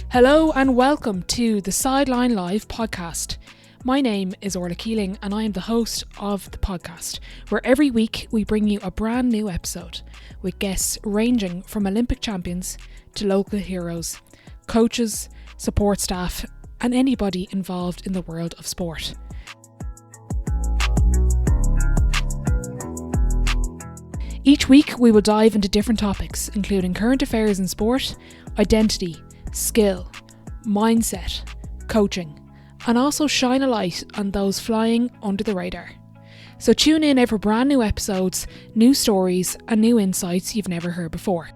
Hello and welcome to the Sideline Live podcast. My name is Orla Keeling and I am the host of the podcast, where every week we bring you a brand new episode with guests ranging from Olympic champions to local heroes, coaches, support staff and anybody involved in the world of sport. Each week we will dive into different topics, including current affairs in sport, identity, skill, mindset, coaching, and also shine a light on those flying under the radar. So tune in for brand new episodes, new stories, and new insights you've never heard before.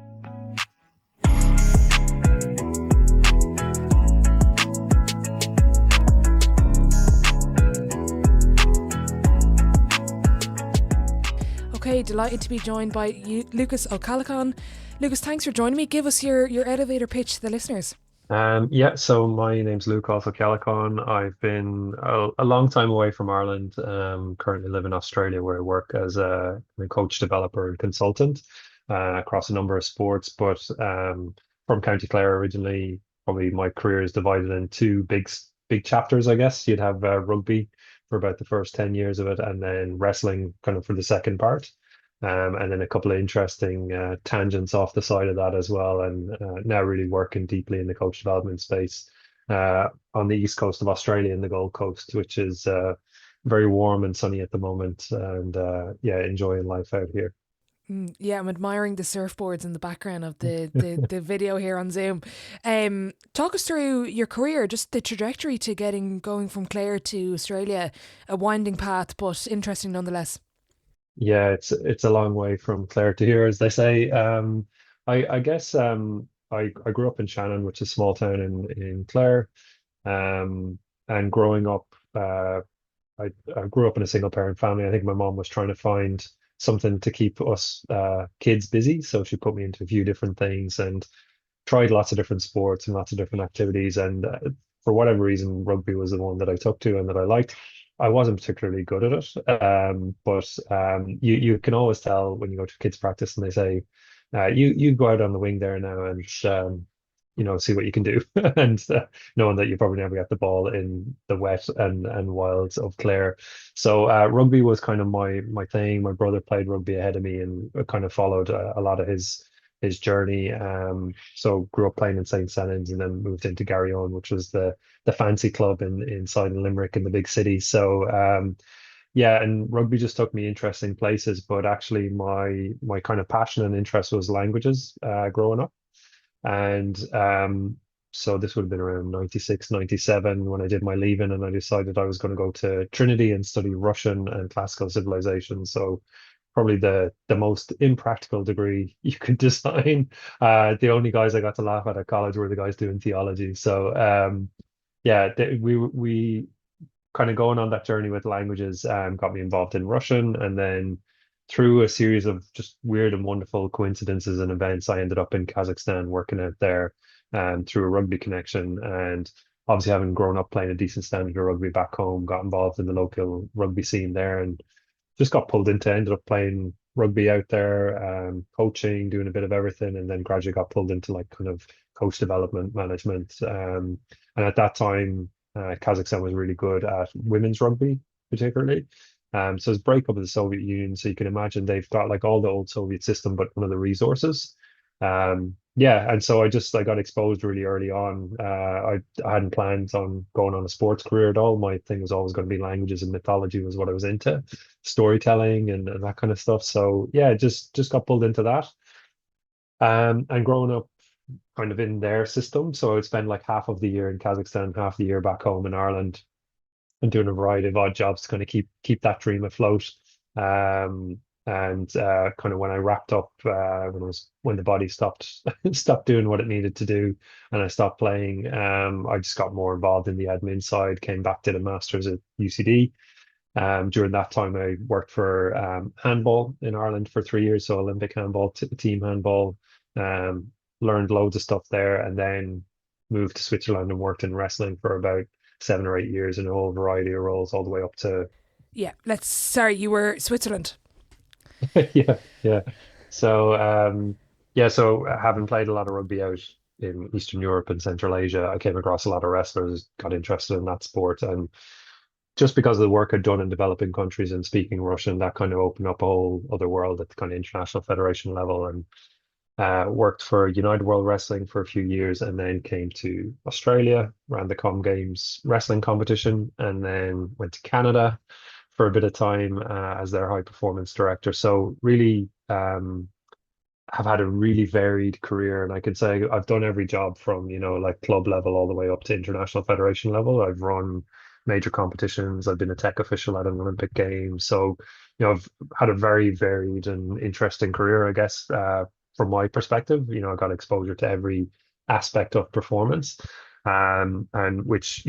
Okay, delighted to be joined by Lúcas Ó'Ceallacháin. Lúcas, thanks for joining me. Give us your elevator pitch to the listeners. So my name's Lúcas Ó'Ceallacháin. I've been a long time away from Ireland. Currently live in Australia, where I work as a coach, developer, and consultant across a number of sports. But from County Clare originally, probably my career is divided in two big chapters, I guess. You'd have rugby for about the first 10 years of it, and then wrestling kind of for the second part. And then a couple of interesting tangents off the side of that as well. And now really working deeply in the coach development space on the east coast of Australia in the Gold Coast, which is very warm and sunny at the moment. And enjoying life out here. Yeah, I'm admiring the surfboards in the background of the video here on Zoom. Talk us through your career, just the trajectory to going from Clare to Australia, a winding path, but interesting nonetheless. Yeah, it's a long way from Clare to here, as they say. I guess I grew up in Shannon, which is a small town in Clare. And growing up, I grew up in a single parent family. I think my mom was trying to find something to keep us kids busy, so she put me into a few different things and tried lots of different sports and lots of different activities. And for whatever reason, rugby was the one that I took to and that I liked. I wasn't particularly good at it, but you can always tell when you go to kids practice and they say, you go out on the wing there now and see what you can do, and knowing that you probably never get the ball in the wet and wilds of Clare. So rugby was kind of my thing. My brother played rugby ahead of me and kind of followed a lot of his journey. So grew up playing in St. Stani's and then moved into Garryowen, which was the fancy club inside Limerick in the big city. So and rugby just took me interesting places. But actually, my kind of passion and interest was languages growing up. And so this would have been around 96, 97 when I did my leaving, and I decided I was going to go to Trinity and study Russian and classical civilization. So probably the most impractical degree you could design. The only guys I got to laugh at college were the guys doing theology. So we kind of going on that journey with languages got me involved in Russian, and then through a series of just weird and wonderful coincidences and events, I ended up in Kazakhstan working out there through a rugby connection. And obviously, having grown up playing a decent standard of rugby back home, got involved in the local rugby scene there and just got pulled into, ended up playing rugby out there, coaching, doing a bit of everything, and then gradually got pulled into like kind of coach development management. And at that time, Kazakhstan was really good at women's rugby, particularly. So it's breakup of the Soviet Union. So you can imagine they've got like all the old Soviet system, but none of the resources. And so I got exposed really early on. I hadn't planned on going on a sports career at all. My thing was always going to be languages and mythology was what I was into, storytelling and that kind of stuff. So yeah, just got pulled into that. And growing up kind of in their system, so I would spend like half of the year in Kazakhstan, half the year back home in Ireland, and doing a variety of odd jobs to kind of keep that dream afloat. And kind of when I wrapped up, when the body stopped stopped doing what it needed to do, and I stopped playing, I just got more involved in the admin side. Came back, did a master's at UCD. During that time, I worked for handball in Ireland for 3 years, so Olympic handball, team handball. Learned loads of stuff there, and then moved to Switzerland and worked in wrestling for about 7 or 8 years in a whole variety of roles, all the way up to Yeah, sorry, you were Switzerland. yeah. So so having played a lot of rugby out in Eastern Europe and Central Asia, I came across a lot of wrestlers, got interested in that sport, and just because of the work I'd done in developing countries and speaking Russian, that kind of opened up a whole other world at the kind of international federation level. And worked for United World Wrestling for a few years, and then came to Australia, ran the Com Games wrestling competition, and then went to Canada for a bit of time as their high performance director. So really have had a really varied career, and I can say I've done every job from, like club level all the way up to international federation level. I've run major competitions. I've been a tech official at an Olympic Games. So, I've had a very varied and interesting career, I guess, from my perspective. I got exposure to every aspect of performance, and which,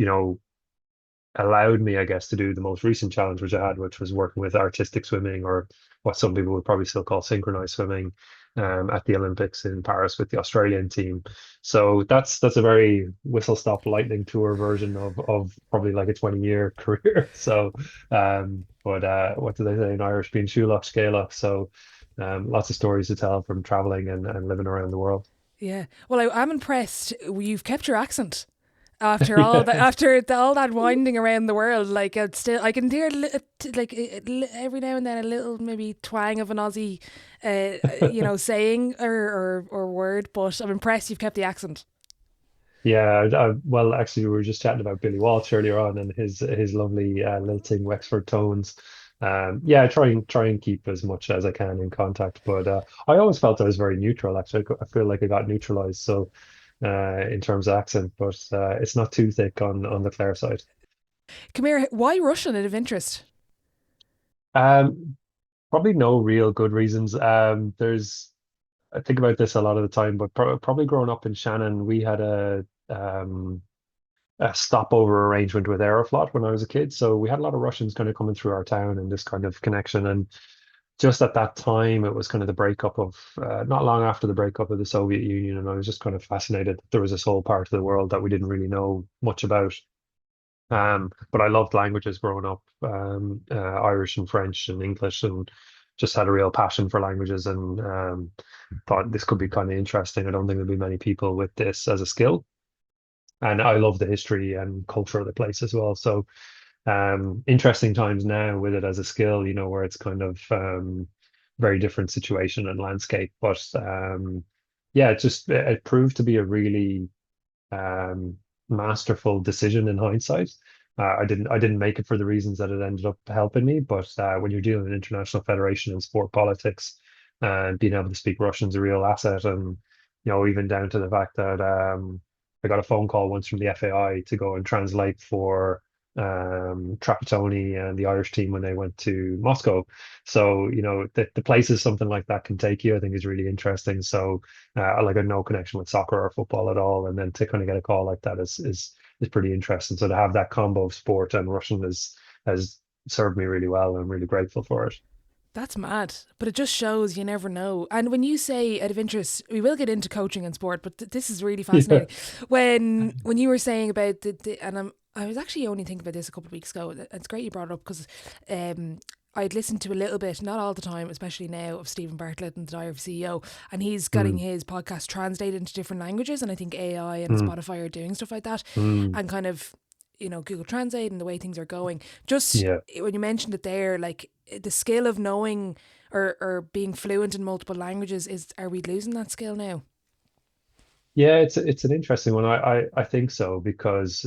allowed me, I guess, to do the most recent challenge which I had, which was working with artistic swimming, or what some people would probably still call synchronized swimming, at the Olympics in Paris with the Australian team. So that's a very whistle stop lightning tour version of probably like a 20-year career. So, but what do they say in Irish? Being Shuloch, Scalach. So, lots of stories to tell from traveling and living around the world. Yeah. Well, I'm impressed. You've kept your accent after all that, Yeah. all that winding around the world. Like, it's still, I can hear like every now and then a little maybe twang of an Aussie, saying or word. But I'm impressed you've kept the accent. Yeah, well, actually, we were just chatting about Billy Walsh earlier on and his lovely lilting Wexford tones. Yeah, I try and keep as much as I can in contact, but I always felt I was very neutral. Actually, I feel like I got neutralized. So, in terms of accent, but it's not too thick on the Clare side. Come here. Why Russian out of interest? Um, Probably no real good reasons. I think about this a lot of the time, but probably growing up in Shannon, we had a stopover arrangement with Aeroflot when I was a kid. So we had a lot of Russians kind of coming through our town and this kind of connection. And just at that time, it was kind of the breakup of, not long after the breakup of the Soviet Union. And I was just kind of fascinated that there was this whole part of the world that we didn't really know much about. But I loved languages growing up, Irish and French and English, and just had a real passion for languages, and thought this could be kind of interesting. I don't think there'll be many people with this as a skill. And I love the history and culture of the place as well. So, interesting times now with it as a skill, where it's kind of very different situation and landscape. But yeah, it proved to be a really masterful decision in hindsight. I didn't make it for the reasons that it ended up helping me, but when you're dealing with international federation and sport politics, and being able to speak Russian is a real asset. And even down to the fact that I got a phone call once from the FAI to go and translate for Trapattoni and the Irish team when they went to Moscow. So, the places something like that can take you, I think is really interesting. So, like I had no connection with soccer or football at all, and then to kind of get a call like that is pretty interesting. So to have that combo of sport and Russian has served me really well. I'm really grateful for it. That's mad, but it just shows you never know. And when you say out of interest, we will get into coaching and sport, but this is really Yeah. fascinating. When you were saying about I was actually only thinking about this a couple of weeks ago. It's great you brought it up because I'd listened to a little bit, not all the time, especially now, of Stephen Bartlett and the Diary of a CEO, and he's getting Mm, his podcast translated into different languages, and I think AI and mm, Spotify are doing stuff like that, mm. and kind of Google Translate and the way things are going. Just Yeah. when you mentioned it there, like the skill of knowing or being fluent in multiple languages, are we losing that skill now? Yeah, it's an interesting one. I think so, because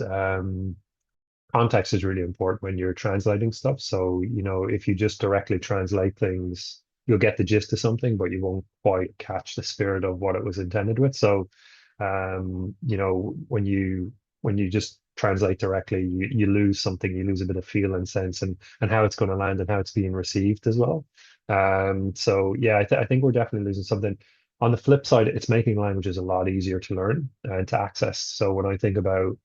context is really important when you're translating stuff. So, if you just directly translate things, you'll get the gist of something, but you won't quite catch the spirit of what it was intended with. So, when you just translate directly, you lose something, you lose a bit of feel and sense, and how it's going to land and how it's being received as well. So yeah, I think we're definitely losing something. On the flip side, it's making languages a lot easier to learn and to access. So when I think about,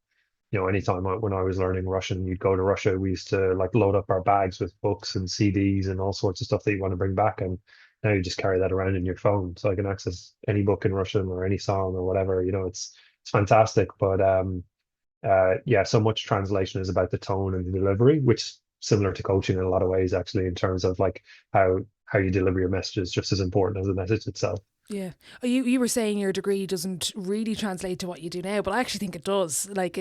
anytime when I was learning Russian, you'd go to Russia, we used to like load up our bags with books and CDs and all sorts of stuff that you want to bring back. And now you just carry that around in your phone. So I can access any book in Russian or any song or whatever, it's fantastic. But yeah, so much translation is about the tone and the delivery, which is similar to coaching in a lot of ways, actually, in terms of like how you deliver your messages, just as important as the message itself. Yeah. You were saying your degree doesn't really translate to what you do now, but I actually think it does. Like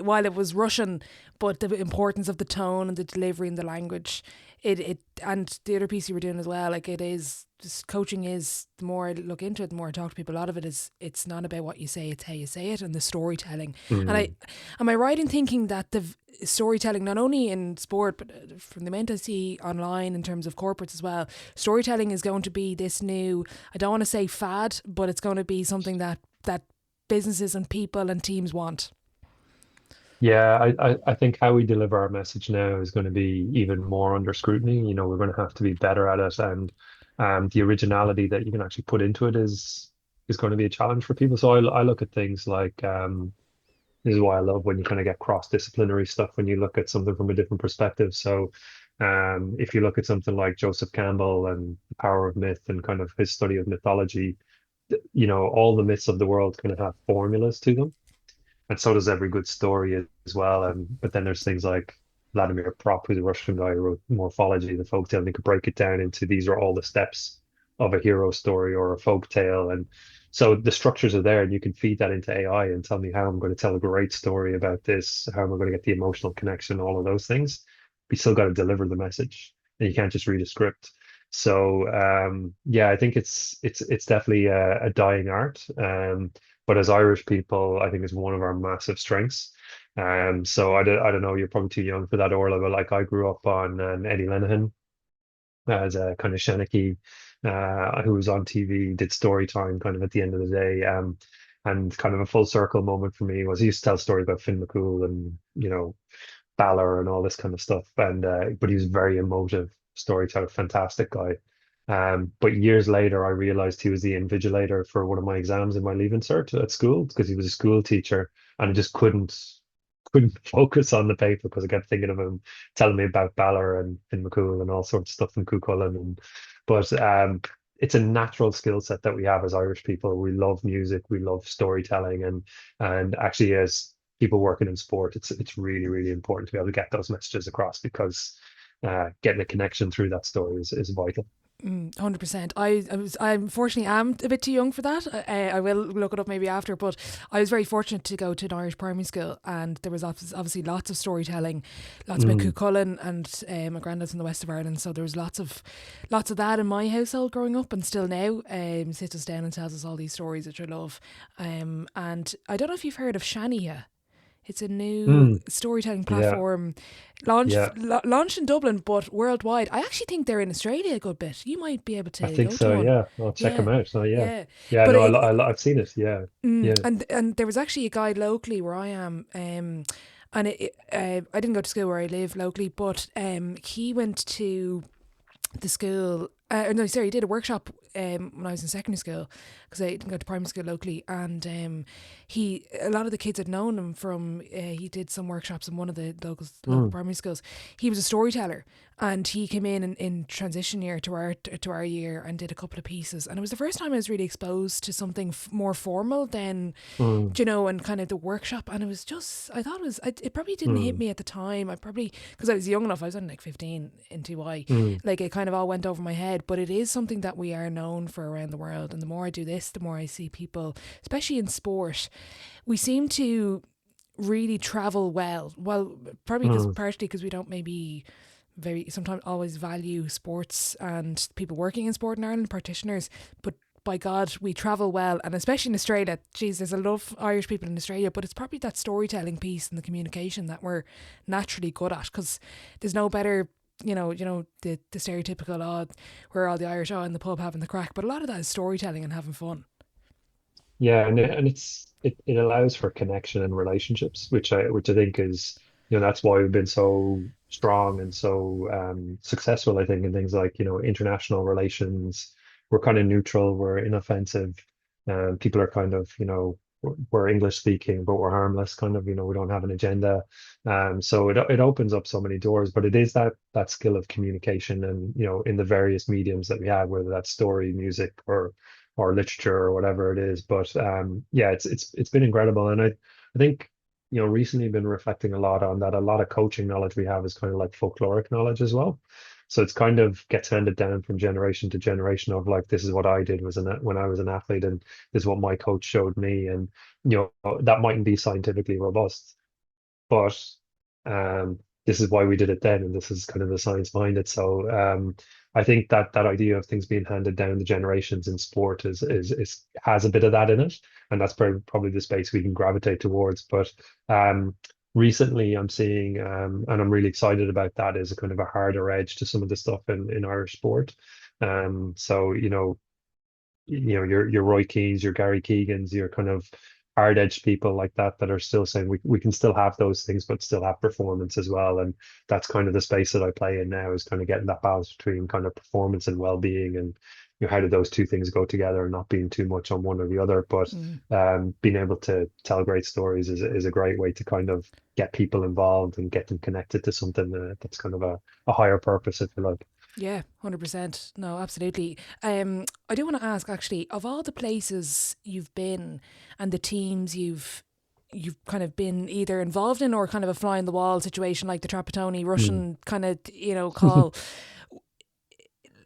while it was Russian, but the importance of the tone and the delivery and the language, it and the other piece you were doing as well, like it is just coaching is, the more I look into it, the more I talk to people, a lot of it is, it's not about what you say, it's how you say it and the storytelling. And Mm. am I right in thinking that the storytelling, not only in sport, but from the amount I see online in terms of corporates as well, storytelling is going to be this new, I don't want to say fad, but it's going to be something that businesses and people and teams want. Yeah, I think how we deliver our message now is going to be even more under scrutiny. You know, we're going to have to be better at it, and the originality that you can actually put into it is going to be a challenge for people. So I look at things like this is why I love when you kind of get cross-disciplinary stuff when you look at something from a different perspective. So if you look at something like Joseph Campbell and the power of myth and kind of his study of mythology, you know, all the myths of the world kind of have formulas to them, and so does every good story as well. And but then there's things like Vladimir Prop, who's a Russian guy who wrote Morphology, the folk tale, and he could break it down into these are all the steps of a hero story or a folk tale. And so the structures are there, and you can feed that into AI and tell me how I'm going to tell a great story about this, how am I going to get the emotional connection, all of those things. We still got to deliver the message, and you can't just read a script. So yeah, I think it's definitely a dying art. But as Irish people, I think it's one of our massive strengths. So I don't know, you're probably too young for that, Orla, but like I grew up on Eddie Lenihan as a kind of Shanachie who was on TV, did story time kind of at the end of the day. And kind of a full circle moment for me was he used to tell stories about Finn McCool and, you know, Balor and all this kind of stuff. And but he was a very emotive storyteller, fantastic guy. But years later, I realized he was the invigilator for one of my exams in my Leaving Cert at school because he was a school teacher, and I just couldn't focus on the paper because I kept thinking of him telling me about Balor and Finn McCool and all sorts of stuff in Cuchulainn. And but it's a natural skill set that we have as Irish people. We love music, we love storytelling, and actually as people working in sport, it's really, really important to be able to get those messages across because getting a connection through that story is vital. 100%. I unfortunately am a bit too young for that. I will look it up maybe after, but I was very fortunate to go to an Irish primary school, and there was obviously lots of storytelling, lots about Mm, Cuchulainn, and my granddad's in the west of Ireland, so there was lots of that in my household growing up, and still now. Sits us down and tells us all these stories, which I love. And I don't know if you've heard of Shania. It's a new mm, storytelling yeah, platform launched yeah, launched in Dublin, but worldwide. I actually think they're in Australia a good bit. You might be able I to think go to so. one. Yeah, I'll check them Yeah, out. So yeah, yeah. yeah, But no, I've seen it. Yeah, yeah. and there was actually a guy locally where I am, and I didn't go to school where I live locally, but he went to the school. No, sorry, he did a workshop when I was in secondary school because I didn't go to primary school locally, and a lot of the kids had known him from. He did some workshops in one of the local Mm, primary schools. He was a storyteller, and he came in transition year to our year and did a couple of pieces, and it was the first time I was really exposed to something more formal than, mm, you know, and kind of the workshop. And it was just, I thought it probably didn't hit mm, me at the time. I probably, because I was young enough, I was only like 15 in TY, mm. like it kind of all went over my head. But it is something that we are known for around the world. And the more I do this, the more I see people, especially in sport, we seem to really travel well. Well, probably because Mm. partially because we don't maybe very sometimes always value sports and people working in sport in Ireland, practitioners, but by God, we travel well, and especially in Australia. Geez, there's a lot of Irish people in Australia, but it's probably that storytelling piece and the communication that we're naturally good at, because there's no better. The stereotypical, where all the Irish in the pub having the crack, but a lot of that is storytelling and having fun. Yeah, and it allows for connection and relationships, which I think is, you know, that's why we've been so strong and so successful, I think, in things like, you know, international relations. We're kind of neutral, we're inoffensive. People are kind of, you know, we're English speaking, but we're harmless, kind of, you know, we don't have an agenda. So it opens up so many doors, but it is that skill of communication and, you know, in the various mediums that we have, whether that's story, music, or literature or whatever it is. But yeah, it's been incredible, and I think, you know, recently been reflecting a lot on that. A lot of coaching knowledge we have is kind of like folkloric knowledge as well. So it's kind of gets handed down from generation to generation of like, this is what I did when I was an athlete, and this is what my coach showed me. And, that mightn't be scientifically robust, but this is why we did it then, and this is kind of the science behind it. So I think that idea of things being handed down the generations in sport is has a bit of that in it, and that's probably the space we can gravitate towards. But recently, I'm seeing, and I'm really excited about that, is a kind of a harder edge to some of the stuff in Irish sport. So your Roy Keanes, your Gary Keegans, your kind of hard-edged people like that are still saying we can still have those things, but still have performance as well. And that's kind of the space that I play in now, is kind of getting that balance between kind of performance and well-being, and how do those two things go together, and not being too much on one or the other. But Mm. being able to tell great stories is a great way to kind of get people involved and get them connected to something that's kind of a higher purpose, if you like. Yeah, 100%. No, absolutely. I do want to ask, actually, of all the places you've been and the teams you've kind of been either involved in or kind of a fly in the wall situation like the Trapattoni Mm. Russian kind of, call,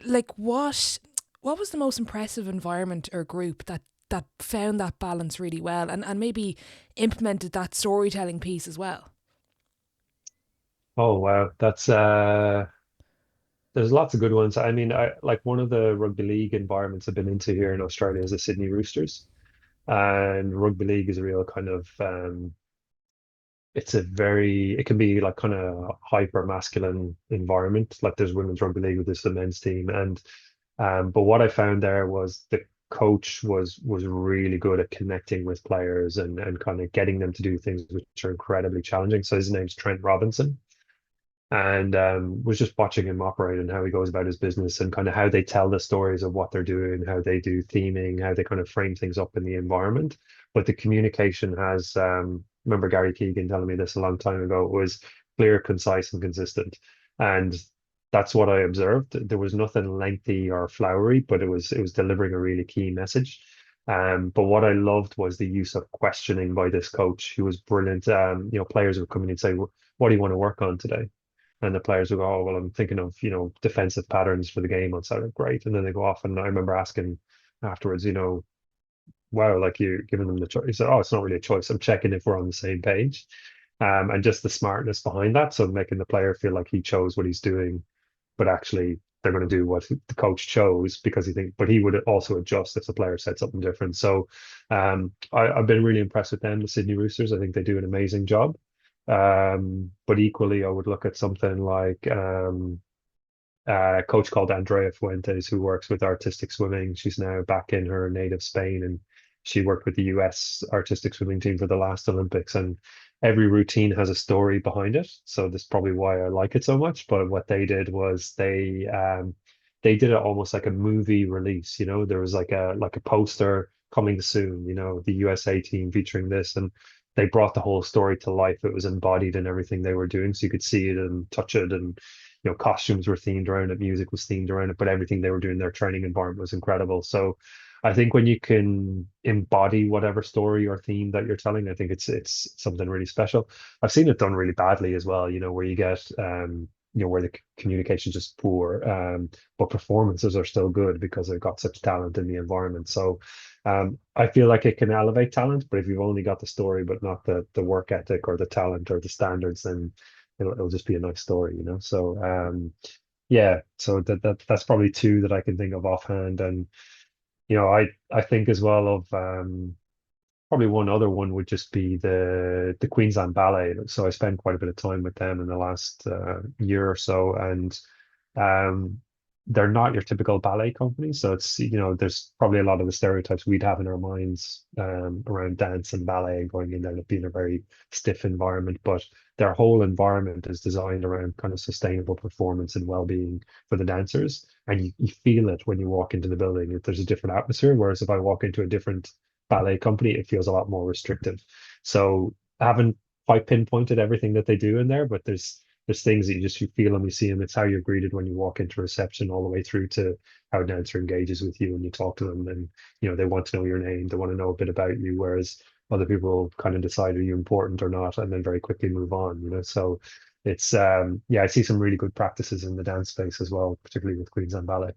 like what was the most impressive environment or group that found that balance really well and maybe implemented that storytelling piece as well? Oh wow, that's there's lots of good ones. I mean, I like one of the rugby league environments I've been into here in Australia is the Sydney Roosters. And rugby league is a real kind of it can be like kind of hyper masculine environment. Like there's women's rugby league with this the men's team. And but what I found there was the coach was really good at connecting with players and kind of getting them to do things which are incredibly challenging. So his name's Trent Robinson, and was just watching him operate and how he goes about his business, and kind of how they tell the stories of what they're doing, how they do theming, how they kind of frame things up in the environment. But the communication has, remember Gary Keegan telling me this a long time ago, it was clear, concise, and consistent. And that's what I observed. There was nothing lengthy or flowery, but it was delivering a really key message. But what I loved was the use of questioning by this coach, who was brilliant. Players would come in and say, "What do you want to work on today?" And the players will go, "Oh, well, I'm thinking of, defensive patterns for the game on Saturday." Great. And then they go off. And I remember asking afterwards, wow, like you're giving them the choice. He said, "Oh, it's not really a choice. I'm checking if we're on the same page." And just the smartness behind that. So making the player feel like he chose what he's doing, but actually they're going to do what the coach chose, because but he would also adjust if the player said something different. So I've been really impressed with them, the Sydney Roosters. I think they do an amazing job. But equally, I would look at something like a coach called Andrea Fuentes, who works with artistic swimming. She's now back in her native Spain, and she worked with the US artistic swimming team for the last Olympics. And every routine has a story behind it. So this is probably why I like it so much. But what they did was they did it almost like a movie release. There was like a poster coming soon, the USA team featuring this, and they brought the whole story to life. It was embodied in everything they were doing, so you could see it and touch it. And costumes were themed around it, music was themed around it, but everything they were doing, their training environment was incredible. So I think when you can embody whatever story or theme that you're telling, I think it's something really special. I've seen it done really badly as well, where you get where the communication is just poor, but performances are still good because they've got such talent in the environment. So I feel like it can elevate talent, but if you've only got the story but not the work ethic or the talent or the standards, then it'll just be a nice story. So yeah, so that's probably two that I can think of offhand. And I think as well of probably one other one would just be the Queensland Ballet. So I spent quite a bit of time with them in the last year or so, and um, they're not your typical ballet company. So there's probably a lot of the stereotypes we'd have in our minds around dance and ballet and going in there and being a very stiff environment. But their whole environment is designed around kind of sustainable performance and well-being for the dancers. And you feel it when you walk into the building. There's a different atmosphere. Whereas if I walk into a different ballet company, it feels a lot more restrictive. So I haven't quite pinpointed everything that they do in there, but there's things that you feel them, you see them. It's how you're greeted when you walk into reception, all the way through to how a dancer engages with you when you talk to them. And they want to know your name, they want to know a bit about you, whereas other people kind of decide are you important or not, and then very quickly move on. So it's yeah, I see some really good practices in the dance space as well, particularly with Queensland Ballet.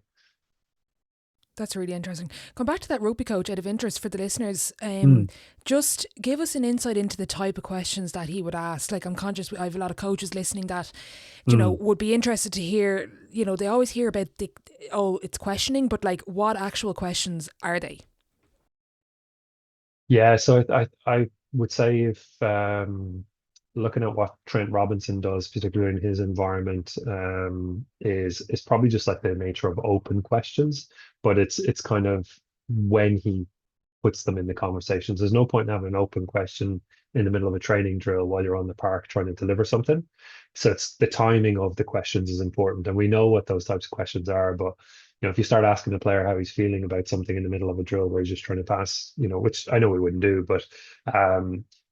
That's really interesting. Come back to that rugby coach out of interest for the listeners. Mm, Just give us an insight into the type of questions that he would ask. Like, I'm conscious I have a lot of coaches listening that, mm. would be interested to hear, they always hear about it's questioning, but like what actual questions are they? Yeah, so I would say if looking at what Trent Robinson does, particularly in his environment, is probably just like the nature of open questions, but it's kind of when he puts them in the conversations. There's no point in having an open question in the middle of a training drill while you're on the park trying to deliver something. So it's the timing of the questions is important, and we know what those types of questions are, but if you start asking the player how he's feeling about something in the middle of a drill where he's just trying to pass, which I know we wouldn't do, but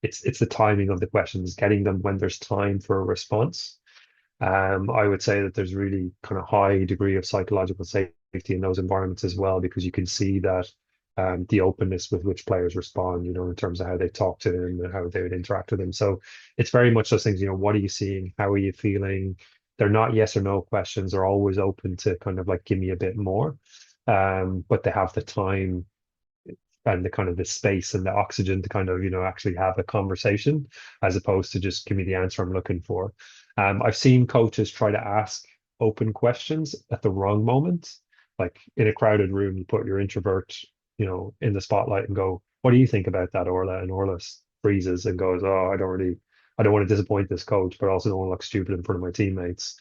it's the timing of the questions, getting them when there's time for a response. I would say that there's really kind of high degree of psychological safety in those environments as well, because you can see that the openness with which players respond, in terms of how they talk to them and how they would interact with them. So it's very much those things, what are you seeing? How are you feeling? They're not yes or no questions. They're always open to kind of like, give me a bit more. But they have the time and the kind of the space and the oxygen to kind of, actually have a conversation, as opposed to just give me the answer I'm looking for. I've seen coaches try to ask open questions at the wrong moment. Like in a crowded room, you put your introvert, in the spotlight and go, what do you think about that, Orla? And Orla freezes and goes, oh, I don't want to disappoint this coach, but also don't want to look stupid in front of my teammates.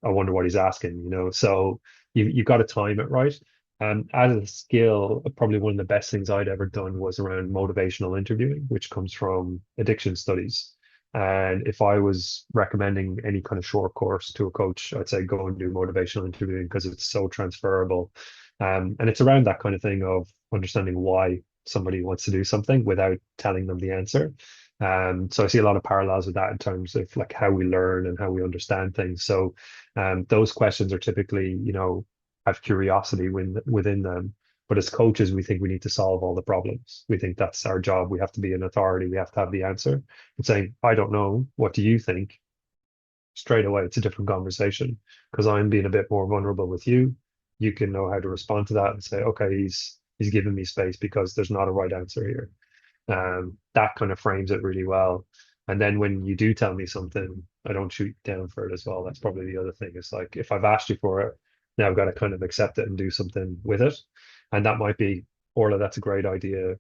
I wonder what he's asking, So you've got to time it right. As a skill, probably one of the best things I'd ever done was around motivational interviewing, which comes from addiction studies. And if I was recommending any kind of short course to a coach, I'd say go and do motivational interviewing, because it's so transferable. And it's around that kind of thing of understanding why somebody wants to do something without telling them the answer. So I see a lot of parallels with that in terms of like how we learn and how we understand things. So those questions are typically, have curiosity within them. But as coaches, we think we need to solve all the problems. We think that's our job. We have to be an authority. We have to have the answer. And saying, I don't know, what do you think? Straight away, it's a different conversation, because I'm being a bit more vulnerable with you. You can know how to respond to that and say, okay, he's giving me space because there's not a right answer here. That kind of frames it really well. And then when you do tell me something, I don't shoot you down for it as well. That's probably the other thing. It's like, if I've asked you for it, now I've got to kind of accept it and do something with it. And that might be, Orla, that's a great idea.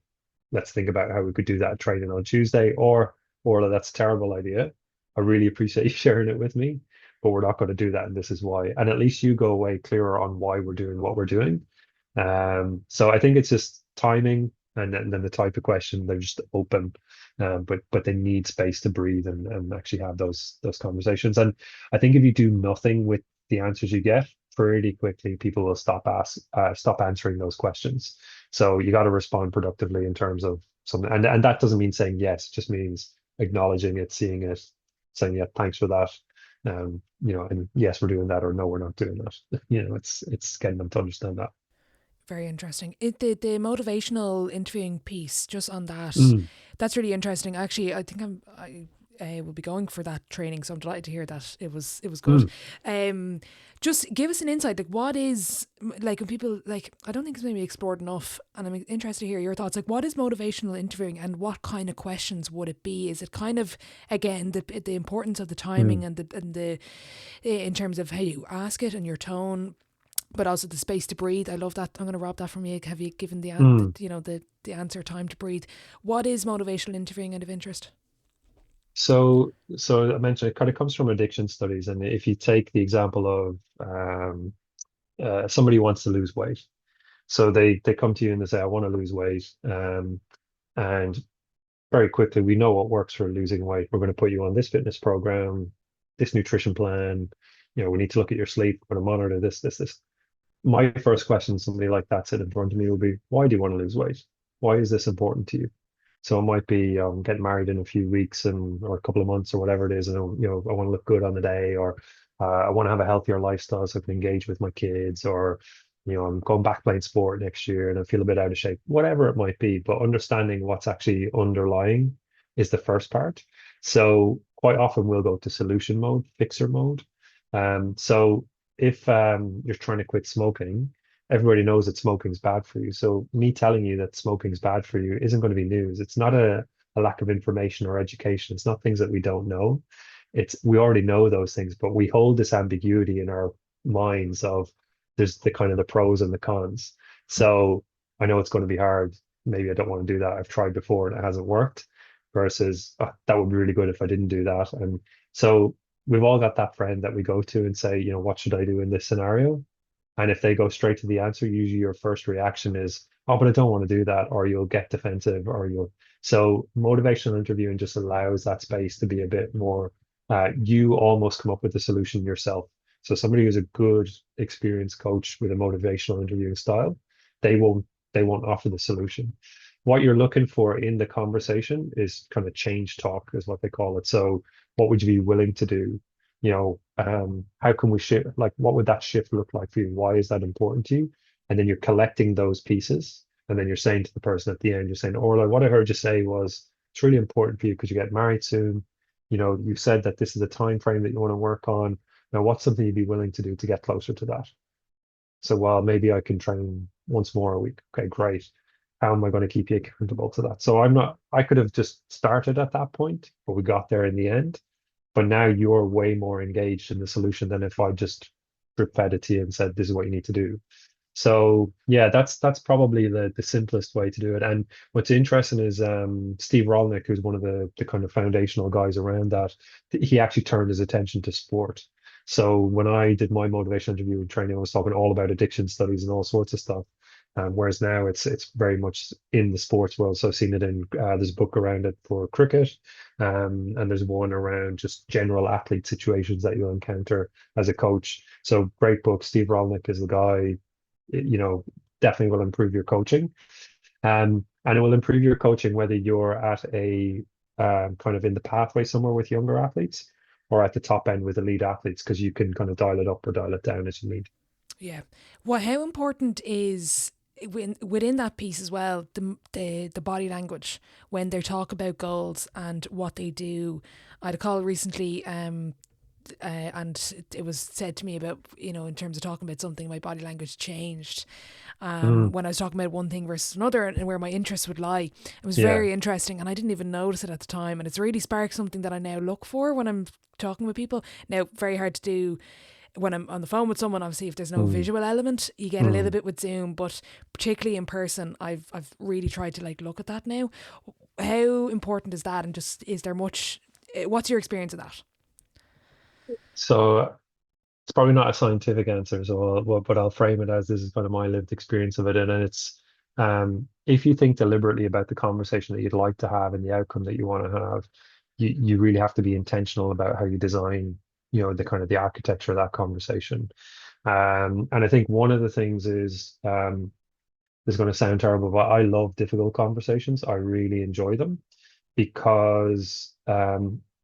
Let's think about how we could do that training on Tuesday. Or, Orla, that's a terrible idea. I really appreciate you sharing it with me, but we're not going to do that. And this is why. And at least you go away clearer on why we're doing what we're doing. So I think it's just timing, and then the type of question. They're just open, but they need space to breathe and actually have those conversations. And I think if you do nothing with the answers you get, pretty quickly people will stop answering those questions. So you got to respond productively in terms of something, and that doesn't mean saying yes. It just means acknowledging it, seeing it, saying, yeah, thanks for that. And yes, we're doing that, or no, we're not doing that. It's getting them to understand that. Very interesting. The motivational interviewing piece, just on that, Mm, that's really interesting. Actually, I think I will be going for that training, so I'm delighted to hear that it was good. mm. Just give us an insight. Like, what is, like, when people, like, I don't think it's maybe explored enough, and I'm interested to hear your thoughts. Like, what is motivational interviewing, and what kind of questions would it be? Is it kind of, again, the importance of the timing, Mm. and the in terms of how you ask it and your tone, but also the space to breathe? I love that. I'm going to rob that from you. Have you given Mm. the answer time to breathe? What is motivational interviewing out of interest? So I mentioned it kind of comes from addiction studies, and if you take the example of somebody wants to lose weight, so they come to you and they say, I want to lose weight, and very quickly we know what works for losing weight. We're going to put you on this fitness program, this nutrition plan. We need to look at your sleep. We're going to monitor this. My first question, somebody like that sitting in front of me, will be, why do you want to lose weight? Why is this important to you? So it might be getting married in a few weeks or a couple of months or whatever it is, and I want to look good on the day, or I want to have a healthier lifestyle so I can engage with my kids, or I'm going back playing sport next year and I feel a bit out of shape, whatever it might be. But understanding what's actually underlying is the first part. So quite often we'll go to solution mode, fixer mode. So if you're trying to quit smoking, everybody knows that smoking is bad for you. So me telling you that smoking is bad for you isn't going to be news. It's not a lack of information or education. It's not things that we don't know. It's we already know those things, but we hold this ambiguity in our minds of there's the kind of the pros and the cons. So I know it's going to be hard. Maybe I don't want to do that. I've tried before and it hasn't worked. Versus that would be really good if I didn't do that. And so we've all got that friend that we go to and say, you know, what should I do in this scenario? And if they go straight to the answer, usually your first reaction is, oh, but I don't want to do that, or you'll get defensive, or you'll. So motivational interviewing just allows that space to be a bit more, you almost come up with the solution yourself. So somebody who's a good experienced coach with a motivational interviewing style, they won't they won't offer the solution. What you're looking for in the conversation is kind of change talk, is what they call it. So what would you be willing to do? You know, how can we shift? Like, what would that shift look like for you? Why is that important to you? And then you're collecting those pieces, and then you're saying to the person at the end, you're saying, Orla, what I heard you say was it's really important for you because you get married soon. You know, you said that this is the time frame that you want to work on. Now, what's something you'd be willing to do to get closer to that? So, well, maybe I can train once more a week. Okay, great. How am I going to keep you accountable to that? So I'm not, I could have just started at that point, but we got there in the end. But now you're way more engaged in the solution than if I just drip fed it to you and said, this is what you need to do. So yeah, that's probably the simplest way to do it. And what's interesting is Steve Rolnick, who's one of the kind of foundational guys around that, he actually turned his attention to sport. So when I did my motivational interview and training, I was talking all about addiction studies and all sorts of stuff. Whereas now it's very much in the sports world. So I've seen it in there's a book around it for cricket, and there's one around just general athlete situations that you'll encounter as a coach. So great book. Steve Rolnick is the guy, you know, definitely will improve your coaching. And it will improve your coaching whether you're at a kind of in the pathway somewhere with younger athletes or at the top end with elite athletes, because you can kind of dial it up or dial it down as you need. Yeah. Well, how important is within that piece as well the body language when they talk about goals and what they do? I had a call recently, and it was said to me about, you know, in terms of talking about something, my body language changed Mm, when I was talking about one thing versus another and where my interest would lie. It was yeah. very interesting, and I didn't even notice it at the time, and it's really sparked something that I now look for when I'm talking with people. Now, very hard to do when I'm on the phone with someone. Obviously, if there's no Mm, visual element, you get a little mm. bit with Zoom, but particularly in person, I've really tried to like look at that now. How important is that, and just is there much? What's your experience of that? So it's probably not a scientific answer, so but I'll frame it as this is kind of my lived experience of it. And it's if you think deliberately about the conversation that you'd like to have and the outcome that you want to have, you really have to be intentional about how you design, you know, the kind of the architecture of that conversation. And I think one of the things is this is going to sound terrible, but I love difficult conversations. I really enjoy them because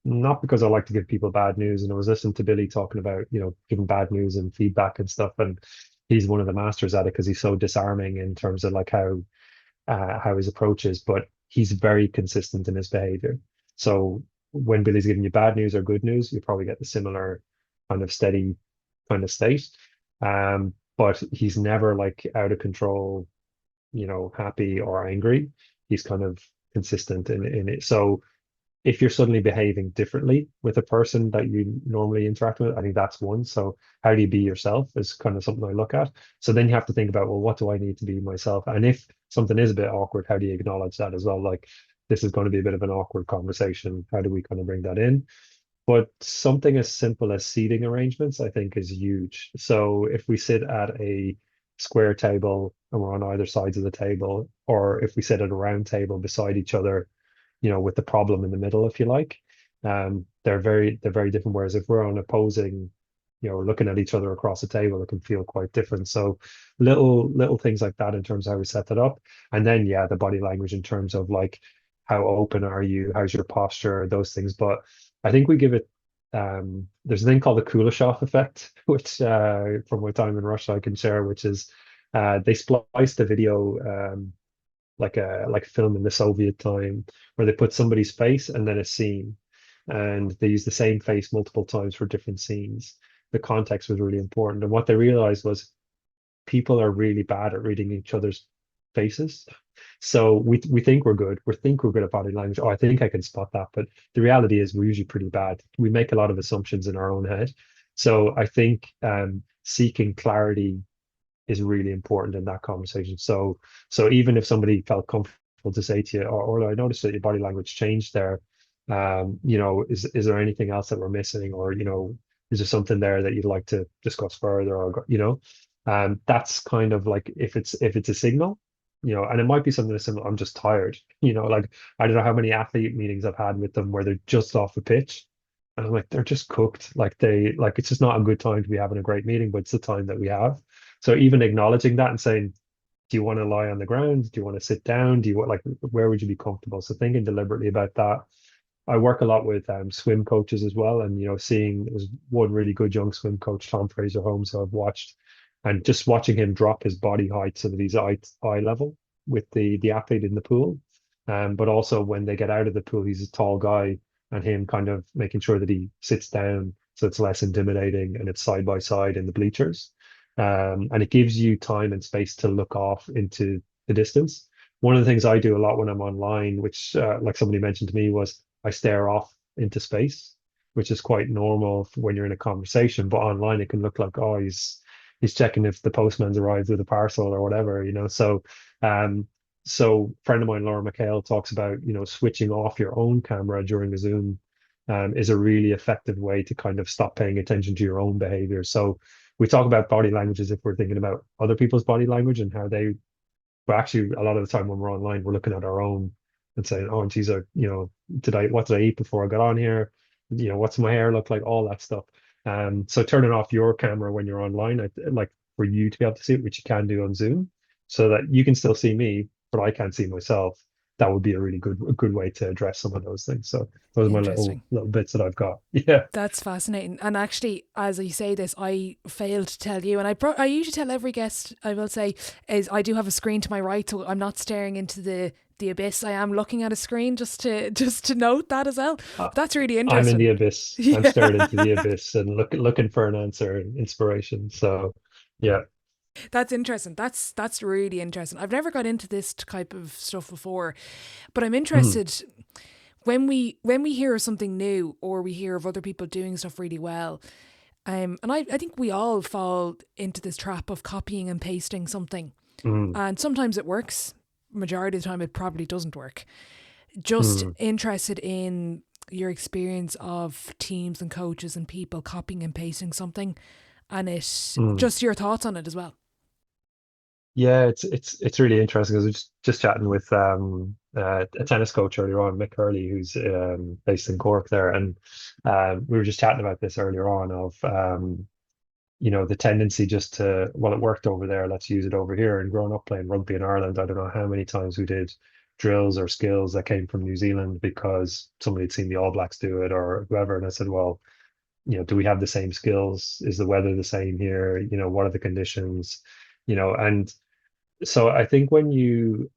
not because I like to give people bad news. And I was listening to Billy talking about, you know, giving bad news and feedback and stuff, and he's one of the masters at it because he's so disarming in terms of like how his approach is, but he's very consistent in his behavior. So when Billy's giving you bad news or good news, you probably get the similar kind of steady kind of state. But he's never like out of control, you know, happy or angry. He's kind of consistent in it. So if you're suddenly behaving differently with a person that you normally interact with, I think that's one. So how do you be yourself is kind of something I look at. So then you have to think about, well, what do I need to be myself? And if something is a bit awkward, how do you acknowledge that as well? Like, this is going to be a bit of an awkward conversation. How do we kind of bring that in? But something as simple as seating arrangements, I think, is huge. So if we sit at a square table and we're on either sides of the table, or if we sit at a round table beside each other, you know, with the problem in the middle, if you like, they're very different. Whereas if we're on opposing, you know, looking at each other across the table, it can feel quite different. So little things like that in terms of how we set that up. And then yeah, the body language in terms of like how open are you, how's your posture, those things. But I think we give it there's a thing called the Kuleshov effect, which from my time in Russia I can share, which is they spliced the video like a film in the Soviet time where they put somebody's face and then a scene. and they used the same face multiple times for different scenes. The context was really important. And what they realized was people are really bad at reading each other's faces. So we think we're good. We think we're good at body language. Oh, I think I can spot that. But the reality is we're usually pretty bad. We make a lot of assumptions in our own head. So I think seeking clarity is really important in that conversation. So even if somebody felt comfortable to say to you, or I noticed that your body language changed there, is there anything else that we're missing, or is there something there that you'd like to discuss further, or that's kind of like if it's a signal, and it might be something as simple. I'm just tired, like I don't know how many athlete meetings I've had with them where they're just off the pitch. And I'm like, they're just cooked. Like it's just not a good time to be having a great meeting, but it's the time that we have. So even acknowledging that and saying, do you want to lie on the ground? Do you want to sit down? Do you want, like, where would you be comfortable? So thinking deliberately about that. I work a lot with swim coaches as well, and seeing there's one really good young swim coach, Tom Fraser Holmes, who I've watched, and just watching him drop his body height so that he's eye level with the athlete in the pool. But also when they get out of the pool, he's a tall guy, and him kind of making sure that he sits down so it's less intimidating and it's side by side in the bleachers. And it gives you time and space to look off into the distance. One of the things I do a lot when I'm online, which like somebody mentioned to me, was I stare off into space, which is quite normal when you're in a conversation. But online, it can look like, oh, he's checking if the postman's arrived with a parcel or whatever. So a friend of mine, Laura McHale, talks about, switching off your own camera during a Zoom is a really effective way to kind of stop paying attention to your own behavior. So we talk about body language as if we're thinking about other people's body language and how they, but actually a lot of the time when we're online, we're looking at our own and saying, oh, geez, what did I eat before I got on here? What's my hair look like? All that stuff. So turning off your camera when you're online, like for you to be able to see it, which you can do on Zoom, so that you can still see me, but I can't see myself. That would be a really good way to address some of those things. So those are my little Interesting. bits that I've got. Yeah. That's fascinating. And actually, as I say this, I failed to tell you, and I usually tell every guest, I will say, is I do have a screen to my right, so I'm not staring into the abyss. I am looking at a screen, just to note that as well. Uh, But that's really I'm in interesting. the abyss. I'm Yeah. staring into the abyss and looking for an answer and inspiration. So yeah. That's interesting. That's really interesting. I've never got into this type of stuff before, but I'm Mm, interested when we hear of something new, or we hear of other people doing stuff really well. And I think we all fall into this trap of copying and pasting something. mm, And sometimes it works. Majority of the time it probably doesn't work. Just mm, interested in your experience of teams and coaches and people copying and pasting something, and mm. just your thoughts on it as well. Yeah, it's really interesting because I was just chatting with a tennis coach earlier on, Mick Hurley, who's based in Cork there, and we were just chatting about this earlier on of the tendency just to, well, it worked over there, let's use it over here. And growing up playing rugby in Ireland, I don't know how many times we did drills or skills that came from New Zealand because somebody had seen the All Blacks do it or whoever, and I said, well, do we have the same skills? Is the weather the same here? What are the conditions? And so I think when you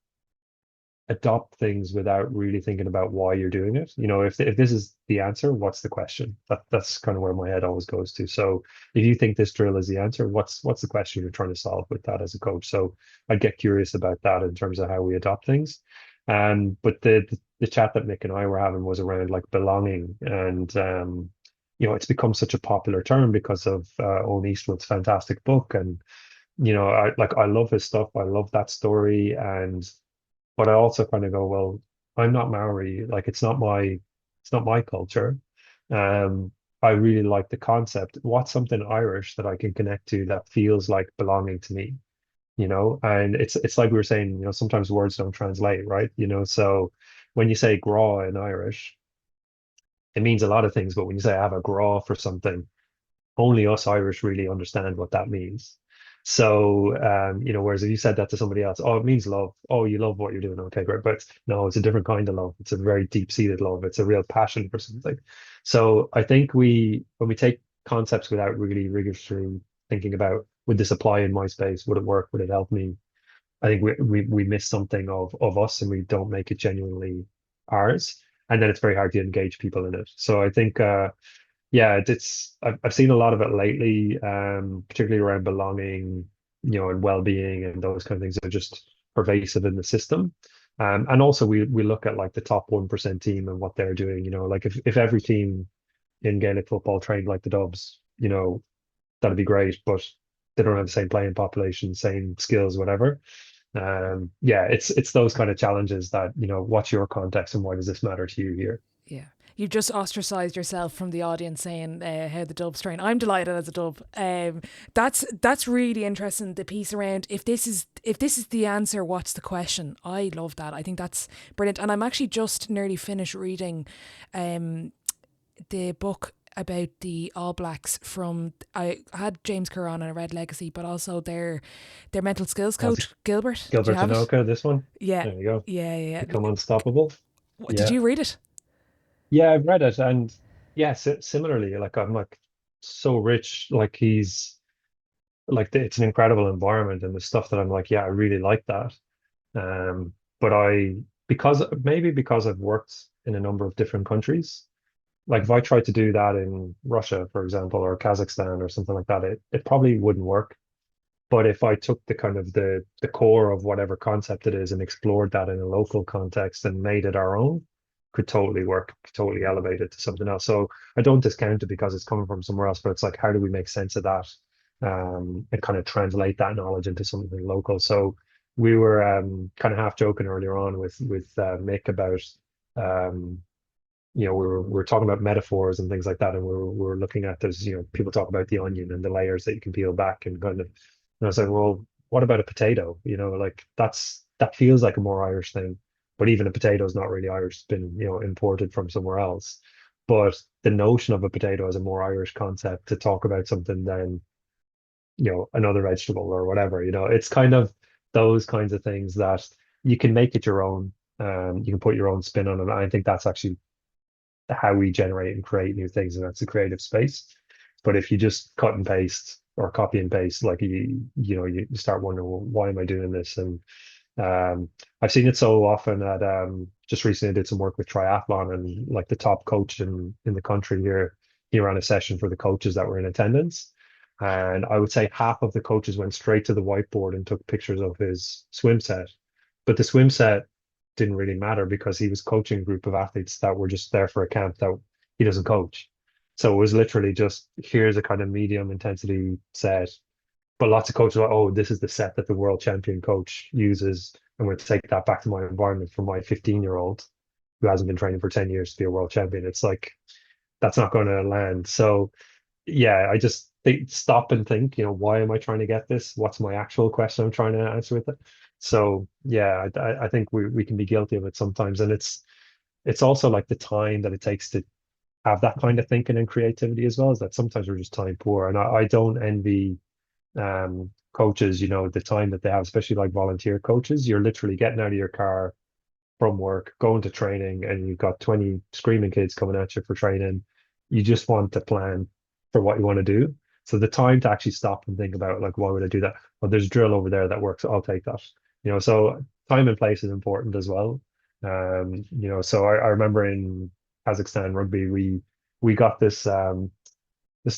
adopt things without really thinking about why you're doing it, if this is the answer, what's the question? That's kind of where my head always goes to. So if you think this drill is the answer, what's the question you're trying to solve with that as a coach? So I'd get curious about that in terms of how we adopt things. But the chat that Nick and I were having was around like belonging, and it's become such a popular term because of Owen Eastwood's fantastic book. And I love his stuff. I love that story. But I also kind of go, well, I'm not Maori. Like it's not my culture. Um, I really like the concept. What's something Irish that I can connect to that feels like belonging to me? And it's like we were saying, sometimes words don't translate, right? So when you say gra in Irish, it means a lot of things, but when you say I have a gra for something, only us Irish really understand what that means. So, whereas if you said that to somebody else, oh, it means love. Oh, you love what you're doing. Okay, great. But no, it's a different kind of love. It's a very deep-seated love. It's a real passion for something. So I think when we take concepts without really rigorously thinking about, would this apply in my space? Would it work? Would it help me? I think we miss something of us, and we don't make it genuinely ours. and then it's very hard to engage people in it. So I think yeah, I've seen a lot of it lately, particularly around belonging, and well-being and those kind of things are just pervasive in the system. And also we look at like the top 1% team and what they're doing, like if every team in Gaelic football trained like the Dubs, that'd be great, but they don't have the same playing population, same skills, whatever. Yeah, it's those kind of challenges that, what's your context and why does this matter to you here? Yeah. You've just ostracised yourself from the audience saying how the Dubs train. I'm delighted as a Dub. That's really interesting. The piece around if this is the answer, what's the question? I love that. I think that's brilliant. And I'm actually just nearly finished reading the book about the All Blacks from, I had James Kerr on and I read Legacy, but also their mental skills coach, Gilbert. Do Gilbert you have it? Tanoka, this one. Yeah. There you go. Yeah. Become Unstoppable. Did Yeah. you read it? Yeah, I've read it, and yeah, similarly, like I'm like so rich, like he's like it's an incredible environment and the stuff that I'm like, yeah, I really like that. But because I've worked in a number of different countries, like if I tried to do that in Russia, for example, or Kazakhstan or something like that, it probably wouldn't work. But if I took the kind of the core of whatever concept it is and explored that in a local context and made it our own, could totally work, could totally elevate it to something else. So I don't discount it because it's coming from somewhere else, but it's like how do we make sense of that, and kind of translate that knowledge into something local. So we were kind of half joking earlier on with Mick about we were talking about metaphors and things like that, and we were looking at there's people talk about the onion and the layers that you can peel back and kind of, and I was like, well, what about a potato? Like that feels like a more Irish thing, but even a potato is not really Irish. It's been imported from somewhere else. But the notion of a potato as a more Irish concept to talk about something than another vegetable or whatever. It's kind of those kinds of things that you can make it your own. You can put your own spin on it. I think that's actually how we generate and create new things, and that's the creative space. But if you just cut and paste or copy and paste, like you start wondering, well, why am I doing this? And I've seen it so often at just recently I did some work with triathlon, and like the top coach in the country here, he ran a session for the coaches that were in attendance. And I would say half of the coaches went straight to the whiteboard and took pictures of his swim set. But the swim set didn't really matter because he was coaching a group of athletes that were just there for a camp that he doesn't coach. So it was literally just here's a kind of medium intensity set. But lots of coaches are like, oh, this is the set that the world champion coach uses. I'm going to take that back to my environment for my 15-year-old who hasn't been training for 10 years to be a world champion. It's like, that's not going to land. So yeah, I just stop and think, why am I trying to get this? What's my actual question I'm trying to answer with it? So yeah, I think we can be guilty of it sometimes. And it's also like the time that it takes to have that kind of thinking and creativity as well, is that sometimes we're just time poor. And I don't envy coaches, the time that they have, especially like volunteer coaches. You're literally getting out of your car from work, going to training, and you've got 20 screaming kids coming at you for training. You just want to plan for what you want to do. So the time to actually stop and think about, like, why would I do that? Well, there's a drill over there that works. I'll take that. So time and place is important as well. So I remember in Kazakhstan rugby, we got this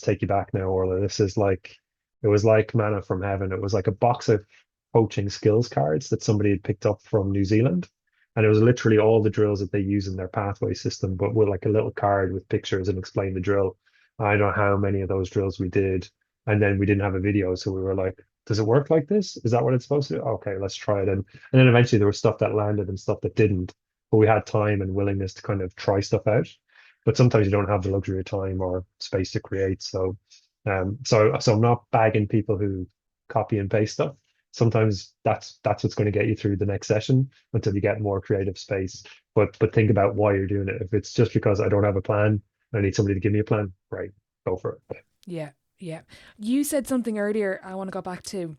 take you back now, Orla. It was like manna from heaven. It was like a box of coaching skills cards that somebody had picked up from New Zealand. And it was literally all the drills that they use in their pathway system, but with like a little card with pictures and explain the drill. I don't know how many of those drills we did. And then we didn't have a video. So we were like, does it work like this? Is that what it's supposed to do? Okay, let's try it. And then eventually there was stuff that landed and stuff that didn't. But we had time and willingness to kind of try stuff out. But sometimes you don't have the luxury of time or space to create. So so I'm not bagging people who copy and paste stuff. Sometimes that's what's going to get you through the next session until you get more creative space. But think about why you're doing it. If it's just because I don't have a plan, I need somebody to give me a plan, right, go for it. Yeah. You said something earlier I want to go back to.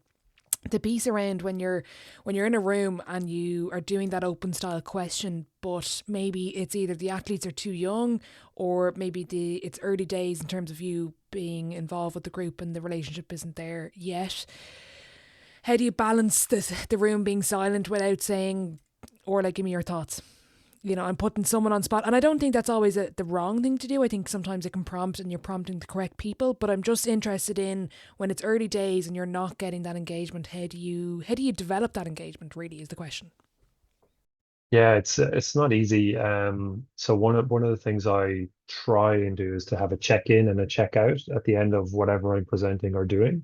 The piece around when you're in a room and you are doing that open style question, but maybe it's either the athletes are too young or maybe it's early days in terms of you being involved with the group and the relationship isn't there yet. How do you balance the room being silent without saying, or like, give me your thoughts? I'm putting someone on spot. And I don't think that's always the wrong thing to do. I think sometimes it can prompt and you're prompting the correct people. But I'm just interested in when it's early days and you're not getting that engagement, how do you develop that engagement really is the question. Yeah, it's not easy. So one of the things I try and do is to have a check-in and a check-out at the end of whatever I'm presenting or doing.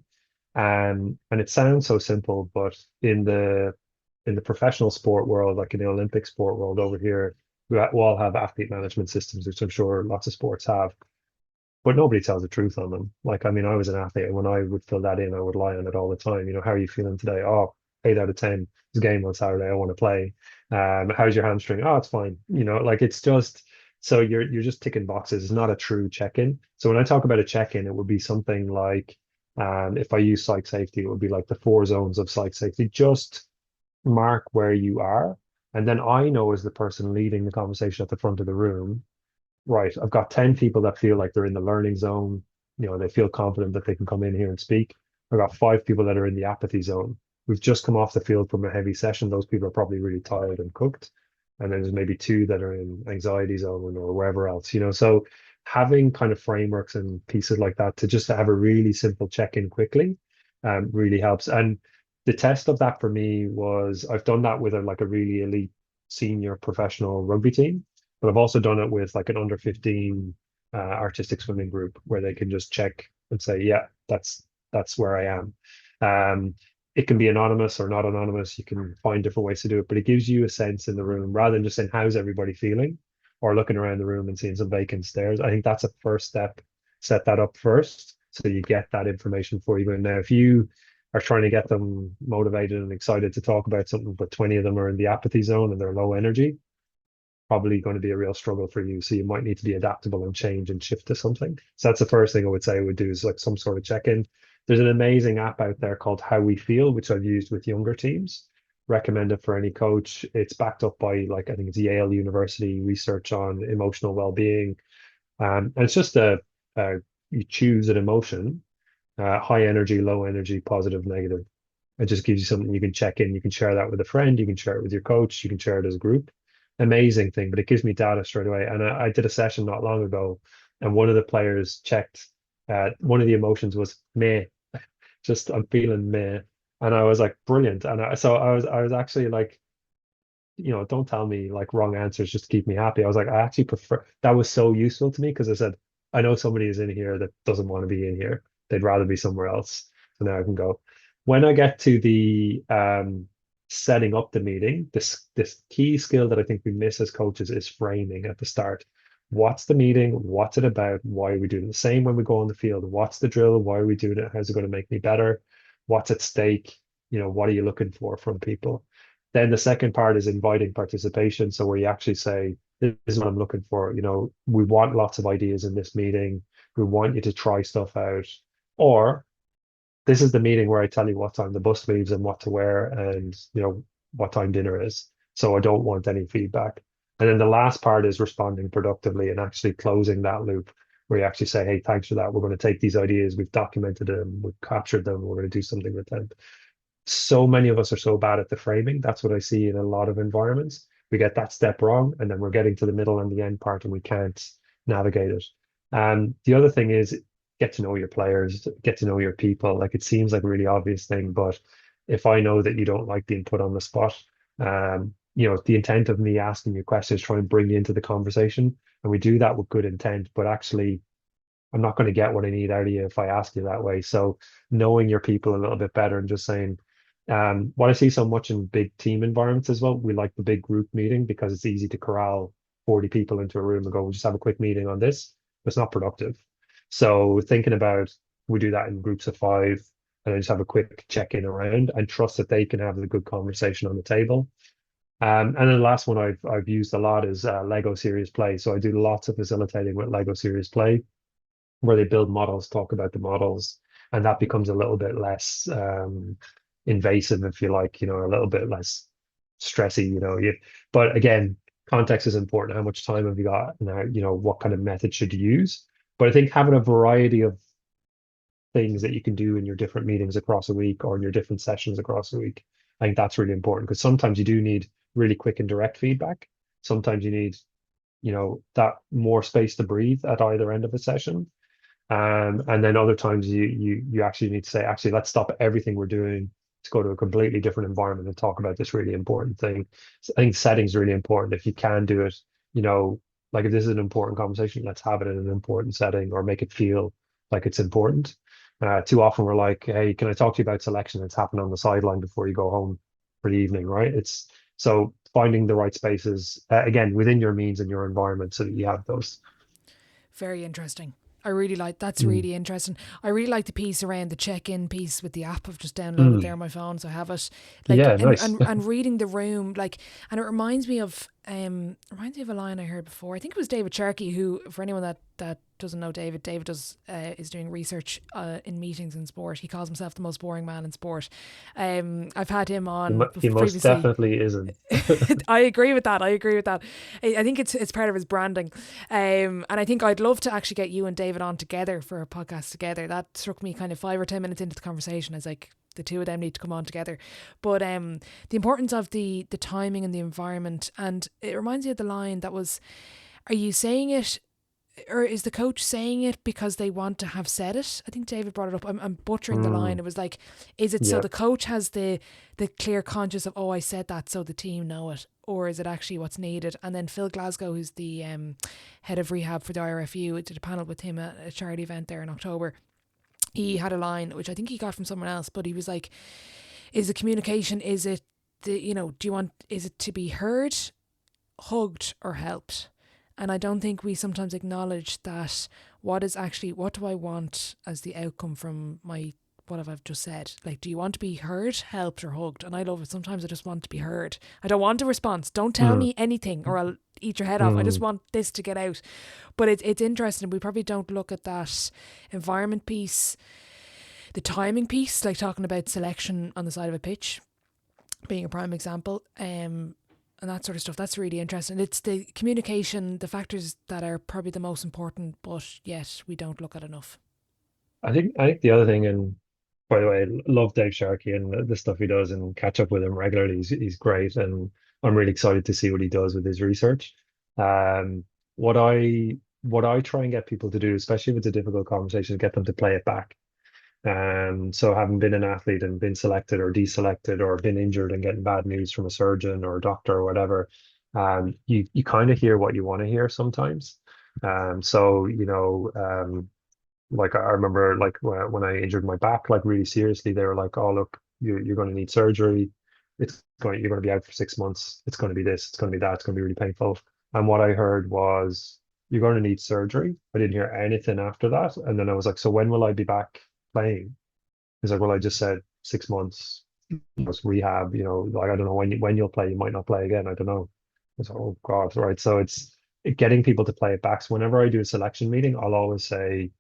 And it sounds so simple, but in the professional sport world, like in the Olympic sport world over here, we all have athlete management systems, which I'm sure lots of sports have, but nobody tells the truth on them. Like, I mean, I was an athlete, and when I would fill that in, I would lie on it all the time. How are you feeling today? Oh, 8 out of 10. It's a game on Saturday. I want to play. How's your hamstring? Oh, it's fine. Like it's just so you're just ticking boxes. It's not a true check-in. So when I talk about a check-in, it would be something like, if I use psych safety, it would be like the 4 zones of psych safety. Just mark where you are, and then I know as the person leading the conversation at the front of the room, right, I've got 10 people that feel like they're in the learning zone. They feel confident that they can come in here and speak. I've got 5 people that are in the apathy zone. We've just come off the field from a heavy session. Those people are probably really tired and cooked. And then there's maybe 2 that are in anxiety zone or wherever else. So having kind of frameworks and pieces like that to just have a really simple check-in quickly really helps. And the test of that for me was I've done that with like a really elite senior professional rugby team, but I've also done it with like an under 15 artistic swimming group where they can just check and say, yeah, that's where I am. It can be anonymous or not anonymous. You can find different ways to do it, but it gives you a sense in the room rather than just saying, how's everybody feeling? Or looking around the room and seeing some vacant stares. I think that's a first step. Set that up first so you get that information before you go in. Now, if you are trying to get them motivated and excited to talk about something, but 20 of them are in the apathy zone and they're low energy, probably going to be a real struggle for you. So you might need to be adaptable and change and shift to something. So that's the first thing I would say I would do is like some sort of check-in. There's an amazing app out there called How We Feel, which I've used with younger teams. Recommend it for any coach. It's backed up by like I think it's Yale University research on emotional well-being. And it's just you choose an emotion, high energy, low energy, positive, negative. It just gives you something you can check in. You can share that with a friend. You can share it with your coach. You can share it as a group. Amazing thing, but it gives me data straight away. And I did a session not long ago, and one of the players checked. One of the emotions was meh, just I'm feeling meh, and I was like brilliant. And so I was actually like, don't tell me like wrong answers just to keep me happy. I was like, I actually prefer that was so useful to me because I said, I know somebody is in here that doesn't want to be in here. They'd rather be somewhere else. So now I can go. When I get to the setting up the meeting, this key skill that I think we miss as coaches is framing at the start. What's the meeting? What's it about? Why are we doing it? The same when we go on the field. What's the drill? Why are we doing it? How's it going to make me better? What's at stake? What are you looking for from people? Then the second part is inviting participation. So where you actually say, this is what I'm looking for. We want lots of ideas in this meeting. We want you to try stuff out. Or this is the meeting where I tell you what time the bus leaves and what to wear and what time dinner is. So I don't want any feedback. And then the last part is responding productively and actually closing that loop where you actually say, hey, thanks for that. We're going to take these ideas, we've documented them, we've captured them, we're going to do something with them. So many of us are so bad at the framing. That's what I see in a lot of environments. We get that step wrong, and then we're getting to the middle and the end part, and we can't navigate it. And the other thing is get to know your players, get to know your people. Like it seems like a really obvious thing, but if I know that you don't like being put on the spot, the intent of me asking you questions, try and bring you into the conversation, and we do that with good intent, but actually I'm not going to get what I need out of you if I ask you that way. So knowing your people a little bit better and just saying, what I see so much in big team environments as well, we like the big group meeting because it's easy to corral 40 people into a room and go, we'll just have a quick meeting on this. It's not productive. So thinking about, we do that in groups of 5 and then just have a quick check-in around and trust that they can have a good conversation on the table. And then the last one I've used a lot is Lego Serious Play. So I do lots of facilitating with Lego Serious Play where they build models, talk about the models, and that becomes a little bit less invasive, if you like, a little bit less stressy, but again, context is important. How much time have you got and how, what kind of method should you use? But I think having a variety of things that you can do in your different meetings across a week or in your different sessions across a week, I think that's really important because sometimes you do need really quick and direct feedback. Sometimes you need, that more space to breathe at either end of a session. And then other times you actually need to say, actually, let's stop everything we're doing to go to a completely different environment and talk about this really important thing. So I think setting is really important. If you can do it, you know, like if this is an important conversation, let's have it in an important setting or make it feel like it's important. Too often we're like, hey, can I talk to you about selection that's happened on the sideline before you go home for the evening, right? It's so finding the right spaces, again, within your means and your environment so that you have those. Very interesting. I really like that's Mm. really interesting. I really like the piece around the check-in piece with the app. I've just downloaded there Mm. on my phone, so I have it. Like Yeah, and, nice. and and reading the room, like, and it reminds me of a line I heard before. I think it was David Sharkey, who, for anyone that doesn't know David does is doing research in meetings in sport. He calls himself the most boring man in sport. I've had him on He most previously. definitely isn't. I agree with that. I agree with that. I think it's part of his branding. And I think I'd love to actually get you and David on together for a podcast together. That struck me kind of 5 or 10 minutes into the conversation. I was like, the two of them need to come on together. But the importance of the timing and the environment, and it reminds me of the line that was, are you saying it, or is the coach saying it because they want to have said it? I think David brought it up. I'm butchering the line. Mm, It was like, is it so yeah. the coach has the clear conscience of, oh, I said that so the team know it, or is it actually what's needed? And then Phil Glasgow, who's the head of rehab for the IRFU, I did a panel with him at a charity event there in October. He had a line which I think he got from someone else, but he was like, is the communication, is it is it to be heard, hugged, or helped? And I don't think we sometimes acknowledge that what do I want as the outcome from my what have I've just said? Like, do you want to be heard, helped, or hugged? And I love it. Sometimes I just want to be heard. I don't want a response. Don't tell Mm, me anything or I'll eat your head off. I just mm. want this to get out. But it's interesting. We probably don't look at that environment piece, the timing piece, like talking about selection on the side of a pitch being a prime example. And that sort of stuff. That's really interesting. It's the communication, the factors that are probably the most important, but yet we don't look at enough. I think the other thing, and by the way, love Dave Sharkey and the stuff he does, and catch up with him regularly. He's great, and I'm really excited to see what he does with his research. Um, what I try and get people to do, especially if it's a difficult conversation, is get them to play it back. So having been an athlete and been selected or deselected or been injured and getting bad news from a surgeon or a doctor or whatever, you kind of hear what you want to hear sometimes. So like I remember like when I injured my back, like really seriously, they were like, "Oh, look, you're going to need surgery. You're going to be out for 6 months. It's going to be this. It's going to be that. It's going to be really painful." And what I heard was, "You're going to need surgery." I didn't hear anything after that, and then I was like, "So when will I be back playing?" He's like, "Well, I just said 6 months was rehab. Like I don't know when you'll play. You might not play again. I don't know." I was like, "Oh God, right." So it's getting people to play it back. So whenever I do a selection meeting, I'll always say,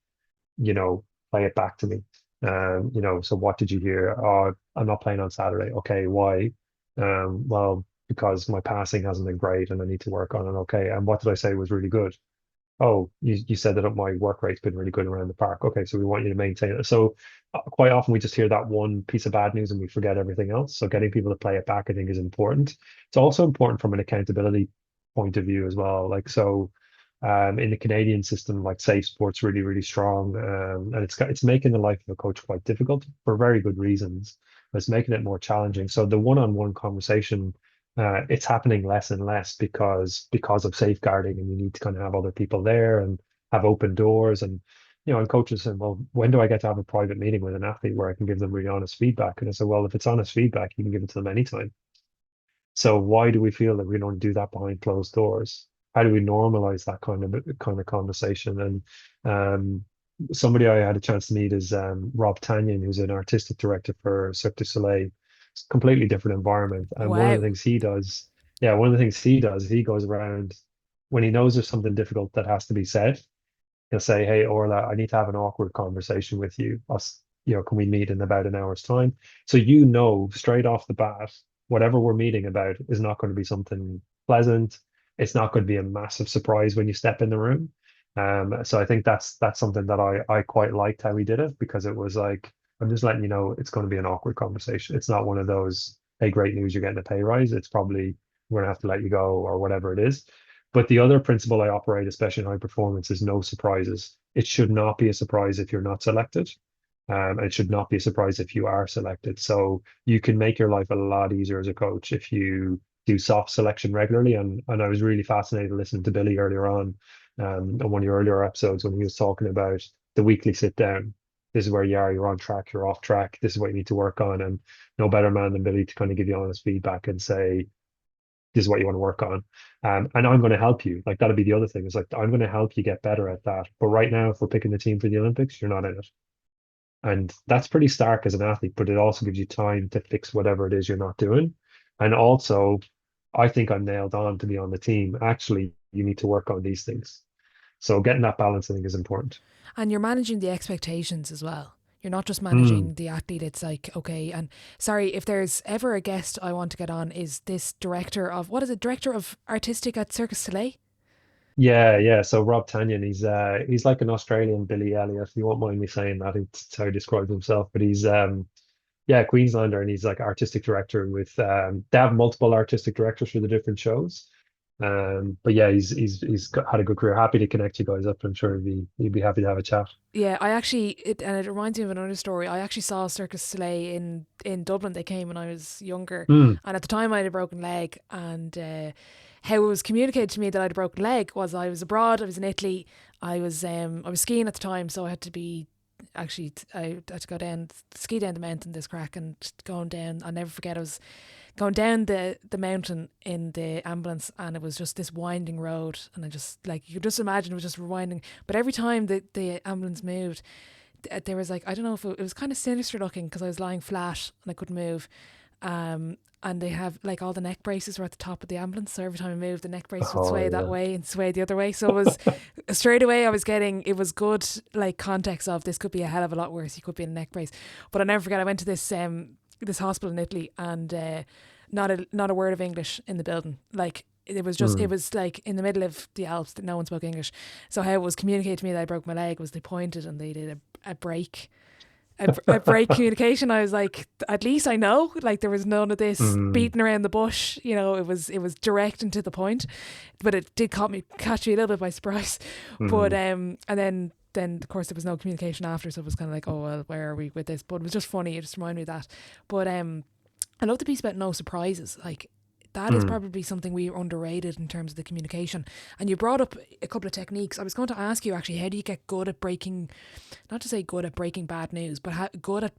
play it back to me. So what did you hear? Oh, I'm not playing on Saturday. Okay, why? Well, because my passing hasn't been great and I need to work on it. Okay, and what did I say was really good? Oh, you said that my work rate's been really good around the park. Okay, so we want you to maintain it. So quite often we just hear that one piece of bad news and we forget everything else. So getting people to play it back, I think, is important. It's also important from an accountability point of view as well. Like so, in the Canadian system, like Safe Sport's really, really strong, and it's making the life of a coach quite difficult for very good reasons. But it's making it more challenging. So the one-on-one conversation, it's happening less and less because of safeguarding, and you need to kind of have other people there and have open doors. And coaches saying, "Well, when do I get to have a private meeting with an athlete where I can give them really honest feedback?" And I said, "Well, if it's honest feedback, you can give it to them anytime. So why do we feel that we don't do that behind closed doors? How do we normalize that kind of conversation?" And somebody I had a chance to meet is Rob Tanyan, who's an artistic director for Cirque du Soleil. It's a completely different environment. And one of the Wow. things he does, yeah, one of the things he does, he goes around when he knows there's something difficult that has to be said. He'll say, "Hey, Orla, I need to have an awkward conversation with you. Can we meet in about an hour's time?" So straight off the bat, whatever we're meeting about is not going to be something pleasant. It's not going to be a massive surprise when you step in the room. So I think that's something that I quite liked how he did it, because it was like, I'm just letting you know it's going to be an awkward conversation. It's not one of those, "Hey, great news, you're getting a pay rise." It's probably, we're gonna have to let you go or whatever it is. But the other principle I operate, especially in high performance, is no surprises. It should not be a surprise if you're not selected. It should not be a surprise if you are selected. So you can make your life a lot easier as a coach if you do soft selection regularly. And I was really fascinated listening to Billy earlier on one of your earlier episodes when he was talking about the weekly sit down. This is where you are, you're on track, you're off track, this is what you need to work on. And no better man than Billy to kind of give you honest feedback and say, this is what you want to work on. And I'm going to help you. Like that'll be the other thing. It's like I'm going to help you get better at that. But right now, if we're picking the team for the Olympics, you're not in it. And that's pretty stark as an athlete, but it also gives you time to fix whatever it is you're not doing. And also, I think I'm nailed on to be on the team. Actually, you need to work on these things. So getting that balance, I think, is important. And you're managing the expectations as well. You're not just Mm. managing the athlete. It's like, okay, and sorry, if there's ever a guest I want to get on, is this director of, what is it, director of artistic at Circus Soleil? Yeah, yeah. So Rob Tanyan, he's like an Australian Billy Elliot. You won't mind me saying that. It's how he describes himself. But he's yeah, Queenslander, and he's like artistic director with they have multiple artistic directors for the different shows. But yeah, had a good career. Happy to connect you guys up. I'm sure he'd be happy to have a chat. Yeah, I actually, and it reminds me of another story. I actually saw Circus Soleil in Dublin. They came when I was younger, Mm. and at the time I had a broken leg. And how it was communicated to me that I had a broken leg was I was abroad. I was in Italy. I was skiing at the time, so I had to be actually I had to go down ski down the mountain this crack and going down. I'll never forget. I was going down the mountain in the ambulance, and it was just this winding road, and I just, like, you could just imagine it was just winding. But every time the ambulance moved, there was like, I don't know if it was kind of sinister looking because I was lying flat and I couldn't move. And they have like all the neck braces were at the top of the ambulance, so every time I moved the neck brace would Oh sway that yeah. way and sway the other way. So it was straight away I was getting, it was good, like, context of this could be a hell of a lot worse, you could be in a neck brace. But I never forget, I went to this hospital in Italy, and not a word of English in the building. Like, it was just, it Mm. was like in the middle of the Alps that no one spoke English. So how it was communicated to me that I broke my leg was they pointed and they did a break, a break communication. I was like, at least I know. Like, there was none of this Mm. beating around the bush. It was direct and to the point. But it did catch me a little bit by surprise. But Mm. and then of course there was no communication after, so it was kind of like, oh well, where are we with this? But it was just funny. It just reminded me of that. But I love the piece about no surprises. Like, that is Mm. probably something we underrated in terms of the communication. And you brought up a couple of techniques. I was going to ask you actually, how do you get good at breaking, not to say good at breaking bad news, but good at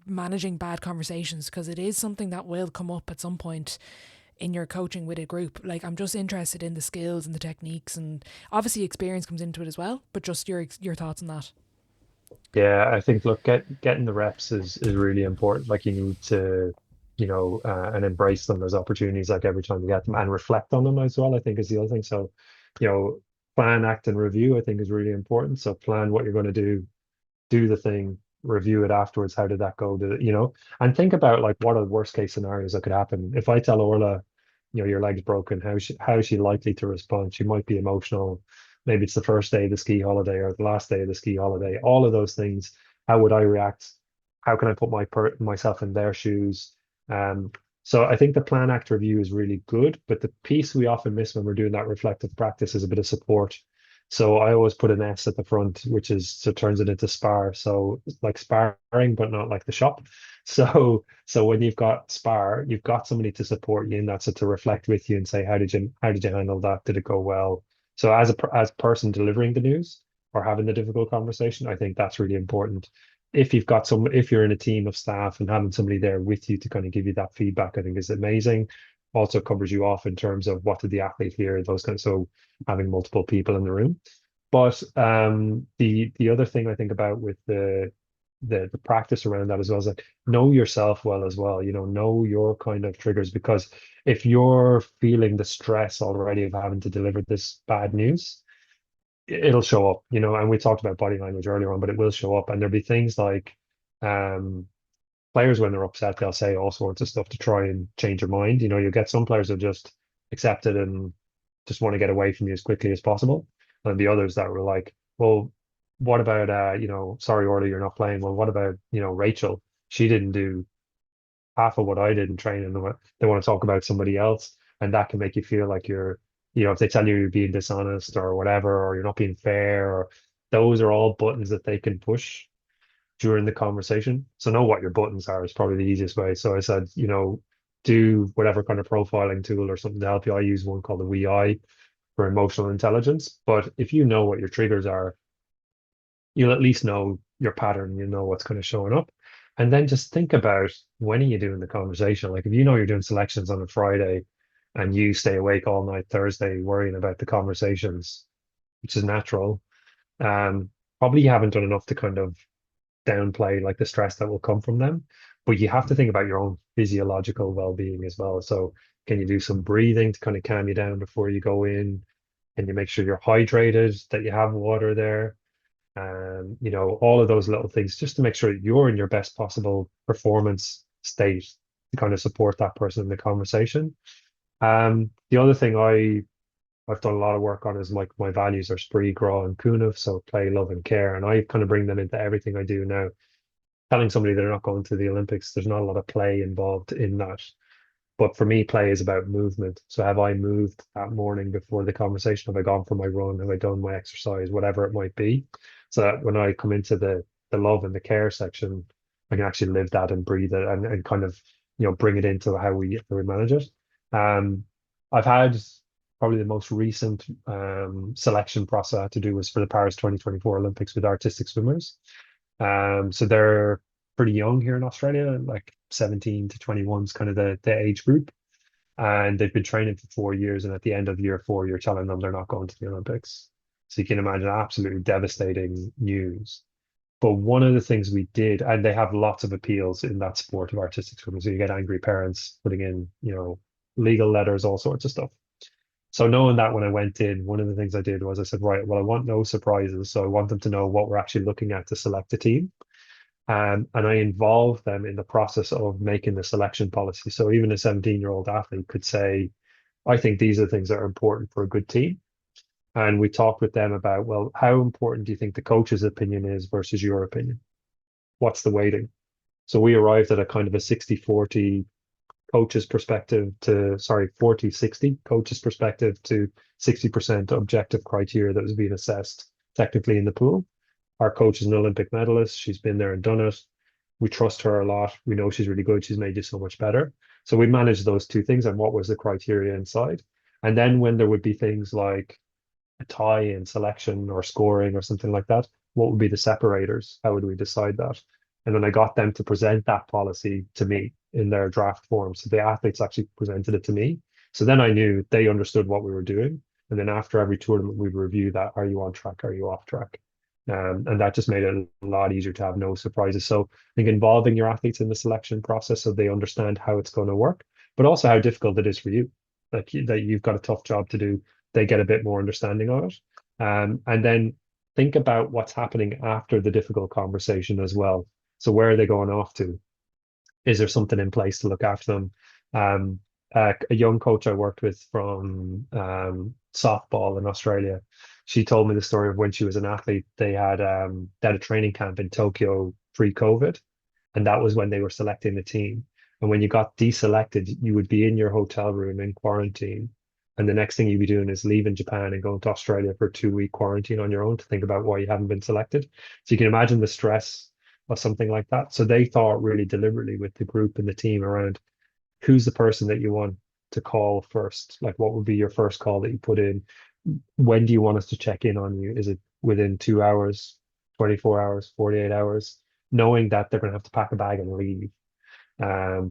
managing bad conversations? Because it is something that will come up at some point in your coaching with a group. Like, I'm just interested in the skills and the techniques, and obviously experience comes into it as well. But just your thoughts on that. Yeah, I think look, getting the reps is really important. Like you need to, and embrace them as opportunities, like every time you get them, and reflect on them as well, I think is the other thing. So, you know, plan, act, and review, I think is really important. So plan what you're going to do the thing, review it afterwards. How did that go? And think about like what are the worst case scenarios that could happen. If I tell Orla, your leg's broken, how is she likely to respond? She might be emotional. Maybe it's the first day of the ski holiday or the last day of the ski holiday. All of those things. How would I react? How can I put myself in their shoes? Um, so I think the plan act review is really good, but the piece we often miss when we're doing that reflective practice is a bit of support. So I always put an S at the front, which is so turns it into spar. So it's like sparring, but not like the shop. So when you've got spar, you've got somebody to support you in that, so to reflect with you and say, how did you handle that? Did it go well? So as person delivering the news or having the difficult conversation, I think that's really important. If you're in a team of staff and having somebody there with you to kind of give you that feedback, I think is amazing. Also covers you off in terms of what did the athlete hear, those kinds. So having multiple people in the room. But the other thing I think about with the practice around that as well is like know yourself well as well. Know your kind of triggers, because if you're feeling the stress already of having to deliver this bad news, it'll show up. And we talked about body language earlier on, but it will show up. And there'll be things like um players when they're upset, they'll say all sorts of stuff to try and change your mind. You get some players that just accept it and just want to get away from you as quickly as possible. And the others that were like, well, what about sorry, Orla, you're not playing. Well, what about, Rachel? She didn't do half of what I did in training. They want to talk about somebody else. And that can make you feel like if they tell you you're being dishonest or whatever, or you're not being fair, or those are all buttons that they can push during the conversation. So know what your buttons are is probably the easiest way. So I said, do whatever kind of profiling tool or something to help you. I use one called the WEI for emotional intelligence. But if you know what your triggers are, you'll at least know your pattern, you know what's kind of showing up. And then just think about, when are you doing the conversation? Like if you know you're doing selections on a Friday and you stay awake all night Thursday worrying about the conversations, which is natural, probably you haven't done enough to kind of downplay like the stress that will come from them. But you have to think about your own physiological well-being as well. So can you do some breathing to kind of calm you down before you go in? Can you make sure you're hydrated, that you have water there? All of those little things just to make sure that you're in your best possible performance state to kind of support that person in the conversation. The other thing I've done a lot of work on is like my values are spree, gra, and cúnamh, so play, love, and care. And I kind of bring them into everything I do now. Telling somebody they're not going to the Olympics, there's not a lot of play involved in that. But for me, play is about movement. So have I moved that morning before the conversation? Have I gone for my run? Have I done my exercise? Whatever it might be. So that when I come into the love and the care section, I can actually live that and breathe it and kind of, bring it into how we manage it. I've had probably the most recent selection process I had to do was for the Paris 2024 Olympics with artistic swimmers. So they're pretty young here in Australia, like 17 to 21 is kind of the age group. And they've been training for 4 years. And at the end of year 4, you're telling them they're not going to the Olympics. So you can imagine absolutely devastating news. But one of the things we did, and they have lots of appeals in that sport of artistic swimming. So you get angry parents putting in, legal letters, all sorts of stuff. So knowing that when I went in, one of the things I did was I said, right, well, I want no surprises. So I want them to know what we're actually looking at to select a team. And I involved them in the process of making the selection policy. So even a 17-year-old athlete could say, I think these are the things that are important for a good team. And we talked with them about, well, how important do you think the coach's opinion is versus your opinion? What's the weighting? So we arrived at a kind of a 60-40 coach's perspective to, sorry, 40-60 coach's perspective to 60% objective criteria that was being assessed technically in the pool. Our coach is an Olympic medalist. She's been there and done it. We trust her a lot. We know she's really good. She's made you so much better. So we managed those two things and what was the criteria inside. And then when there would be things like a tie in selection or scoring or something like that, what would be the separators? How would we decide that? And then I got them to present that policy to me in their draft form. So the athletes actually presented it to me. So then I knew they understood what we were doing. And then after every tournament, we'd review that. Are you on track? Are you off track? And that just made it a lot easier to have no surprises. So I think involving your athletes in the selection process so they understand how it's going to work, but also how difficult it is for you. Like that you've got a tough job to do. They get a bit more understanding of it. And then think about what's happening after the difficult conversation as well. So where are they going off to? Is there something in place to look after them? A young coach I worked with from softball in Australia, she told me the story of when she was an athlete. They had a training camp in Tokyo pre-COVID, and that was when they were selecting the team. And when you got deselected, you would be in your hotel room in quarantine. And the next thing you'd be doing is leaving Japan and going to Australia for a 2-week quarantine on your own to think about why you haven't been selected. So you can imagine the stress of something like that. So they thought really deliberately with the group and the team around who's the person that you want to call first? Like what would be your first call that you put in? When do you want us to check in on you? Is it within 2 hours, 24 hours, 48 hours? Knowing that they're going to have to pack a bag and leave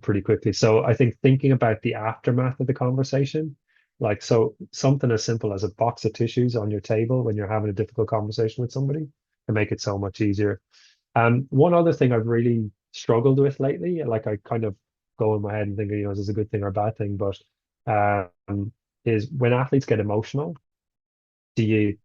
pretty quickly. So I think thinking about the aftermath of the conversation, like so something as simple as a box of tissues on your table when you're having a difficult conversation with somebody can make it so much easier. One other thing I've really struggled with lately, like I kind of go in my head and think, is this a good thing or a bad thing? But is when athletes get emotional, do you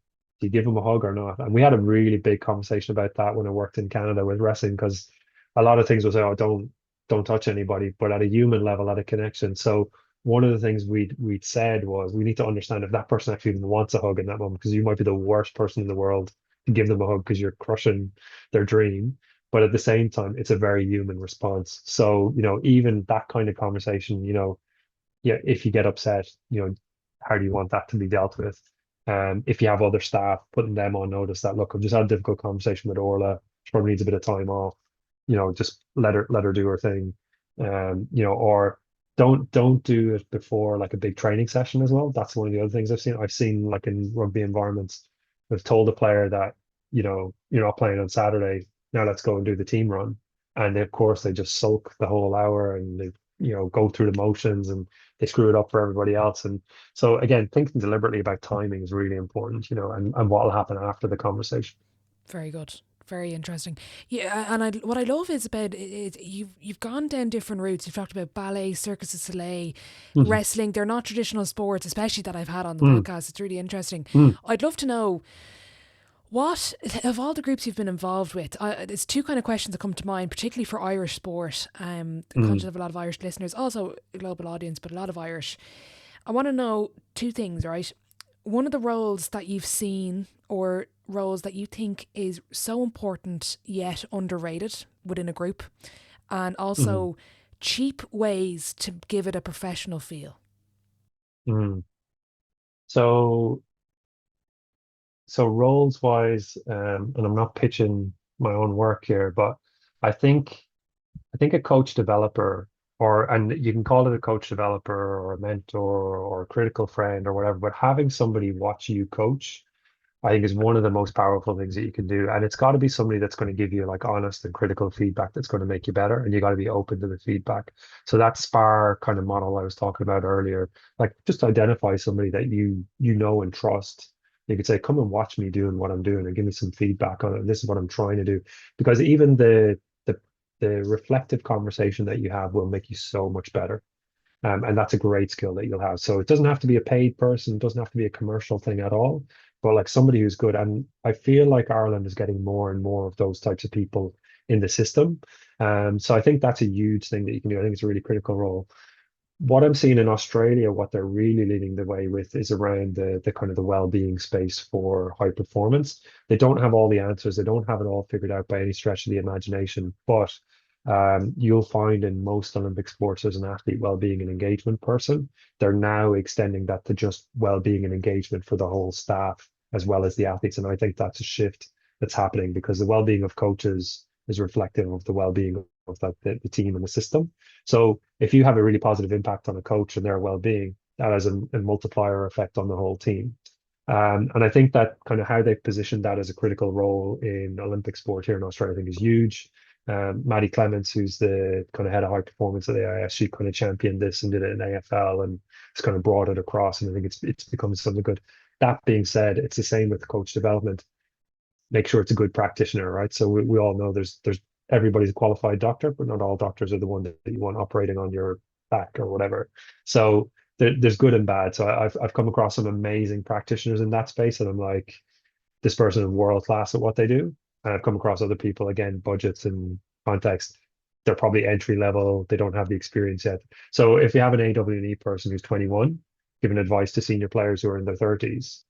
give them a hug or not? And we had a really big conversation about that when I worked in Canada with wrestling, because a lot of things was, oh, don't touch anybody, but at a human level, at a connection. So one of the things we'd said was we need to understand if that person actually even wants a hug in that moment, because you might be the worst person in the world to give them a hug because you're crushing their dream. But at the same time, it's a very human response. So, even that kind of conversation, yeah, if you get upset, how do you want that to be dealt with? If you have other staff, putting them on notice that, look, I've just had a difficult conversation with Orla. She probably needs a bit of time off. Just let her do her thing. Or don't do it before like a big training session as well. That's one of the other things I've seen. I've seen like in rugby environments, they've told the player that, you're not playing on Saturday. Now let's go and do the team run. And of course they just sulk the whole hour and they, go through the motions and they screw it up for everybody else. And so again, thinking deliberately about timing is really important, and what will happen after the conversation. Very good. Very interesting. Yeah, and what I love is about you've gone down different routes. You've talked about ballet, Circus du Soleil, Mhm. wrestling. They're not traditional sports, especially that I've had on the Mm, podcast. It's really interesting. mm, I'd love to know what, of all the groups you've been involved with, there's two kind of questions that come to mind, particularly for Irish sport. Conscious mm, of a lot of Irish listeners, also a global audience, but a lot of Irish. I want to know two things, right? One of the roles that you've seen or roles that you think is so important yet underrated within a group, and mm, also cheap ways to give it a professional feel. mm. So roles wise, and I'm not pitching my own work here, but I think I think a coach developer, and you can call it a coach developer or a mentor or a critical friend or whatever, but having somebody watch you coach, I think is one of the most powerful things that you can do. And it's got to be somebody that's going to give you like honest and critical feedback that's going to make you better. And you got to be open to the feedback. So that SPAR kind of model I was talking about earlier, like just identify somebody that you know and trust. You could say, come and watch me doing what I'm doing and give me some feedback on it. This is what I'm trying to do. Because even the the reflective conversation that you have will make you so much better. And that's a great skill that you'll have. So it doesn't have to be a paid person, it doesn't have to be a commercial thing at all, but like somebody who's good. And I feel like Ireland is getting more and more of those types of people in the system. So I think that's a huge thing that you can do. I think it's a really critical role. What I'm seeing in Australia, what they're really leading the way with is around the kind of the well-being space for high performance. They don't have all the answers, they don't have it all figured out by any stretch of the imagination, but you'll find in most Olympic sports there's an athlete well-being and engagement person. They're now extending that to just well-being and engagement for the whole staff as well as the athletes. And I think that's a shift that's happening because the well-being of coaches is reflective of the well-being of the team and the system. So if you have a really positive impact on a coach and their well-being, that has a multiplier effect on the whole team. And I think that kind of how they've positioned that as a critical role in Olympic sport here in Australia, I think is huge. Maddie Clements, who's the kind of head of high performance at the AIS, she kind of championed this and did it in AFL and it's kind of brought it across. And I think it's become something good. That being said, it's the same with coach development. Make sure it's a good practitioner, right? So we all know there's everybody's a qualified doctor, but not all doctors are the one that you want operating on your back or whatever. So there's good and bad. So I've come across some amazing practitioners in that space, and I'm like, this person is world class at what they do. And I've come across other people, again, budgets and context. They're probably entry level. They don't have the experience yet. So if you have an AW&E person who's 21, giving advice to senior players who are in their 30s,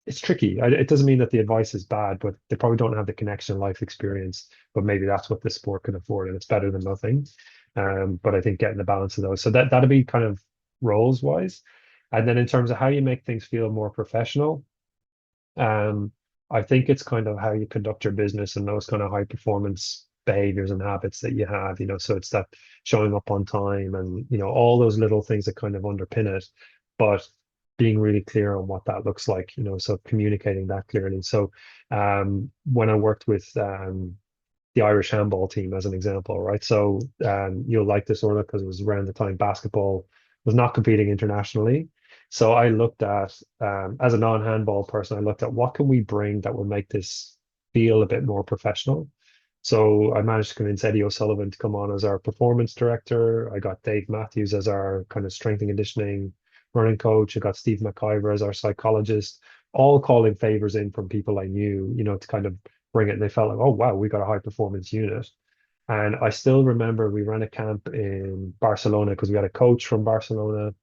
it's tricky. It doesn't mean that the advice is bad, but they probably don't have the connection life experience. But maybe that's what this sport can afford, and it's better than nothing. But I think getting the balance of those, so that'd be kind of roles wise, and then in terms of how you make things feel more professional, um, I think it's kind of how you conduct your business and those kind of high performance behaviors and habits that you have. So it's that showing up on time and all those little things that kind of underpin it, but being really clear on what that looks like, so communicating that clearly. So when I worked with the Irish handball team as an example, right? So you'll like this order because it was around the time basketball was not competing internationally. So I looked at, as a non-handball person, I looked at what can we bring that will make this feel a bit more professional. So I managed to convince Eddie O'Sullivan to come on as our performance director. I got Dave Matthews as our kind of strength and conditioning running coach. I got Steve McIver as our psychologist, all calling favors in from people I knew, to kind of bring it. And they felt like, oh, wow, we got a high performance unit. And I still remember we ran a camp in Barcelona because we had a coach from Barcelona.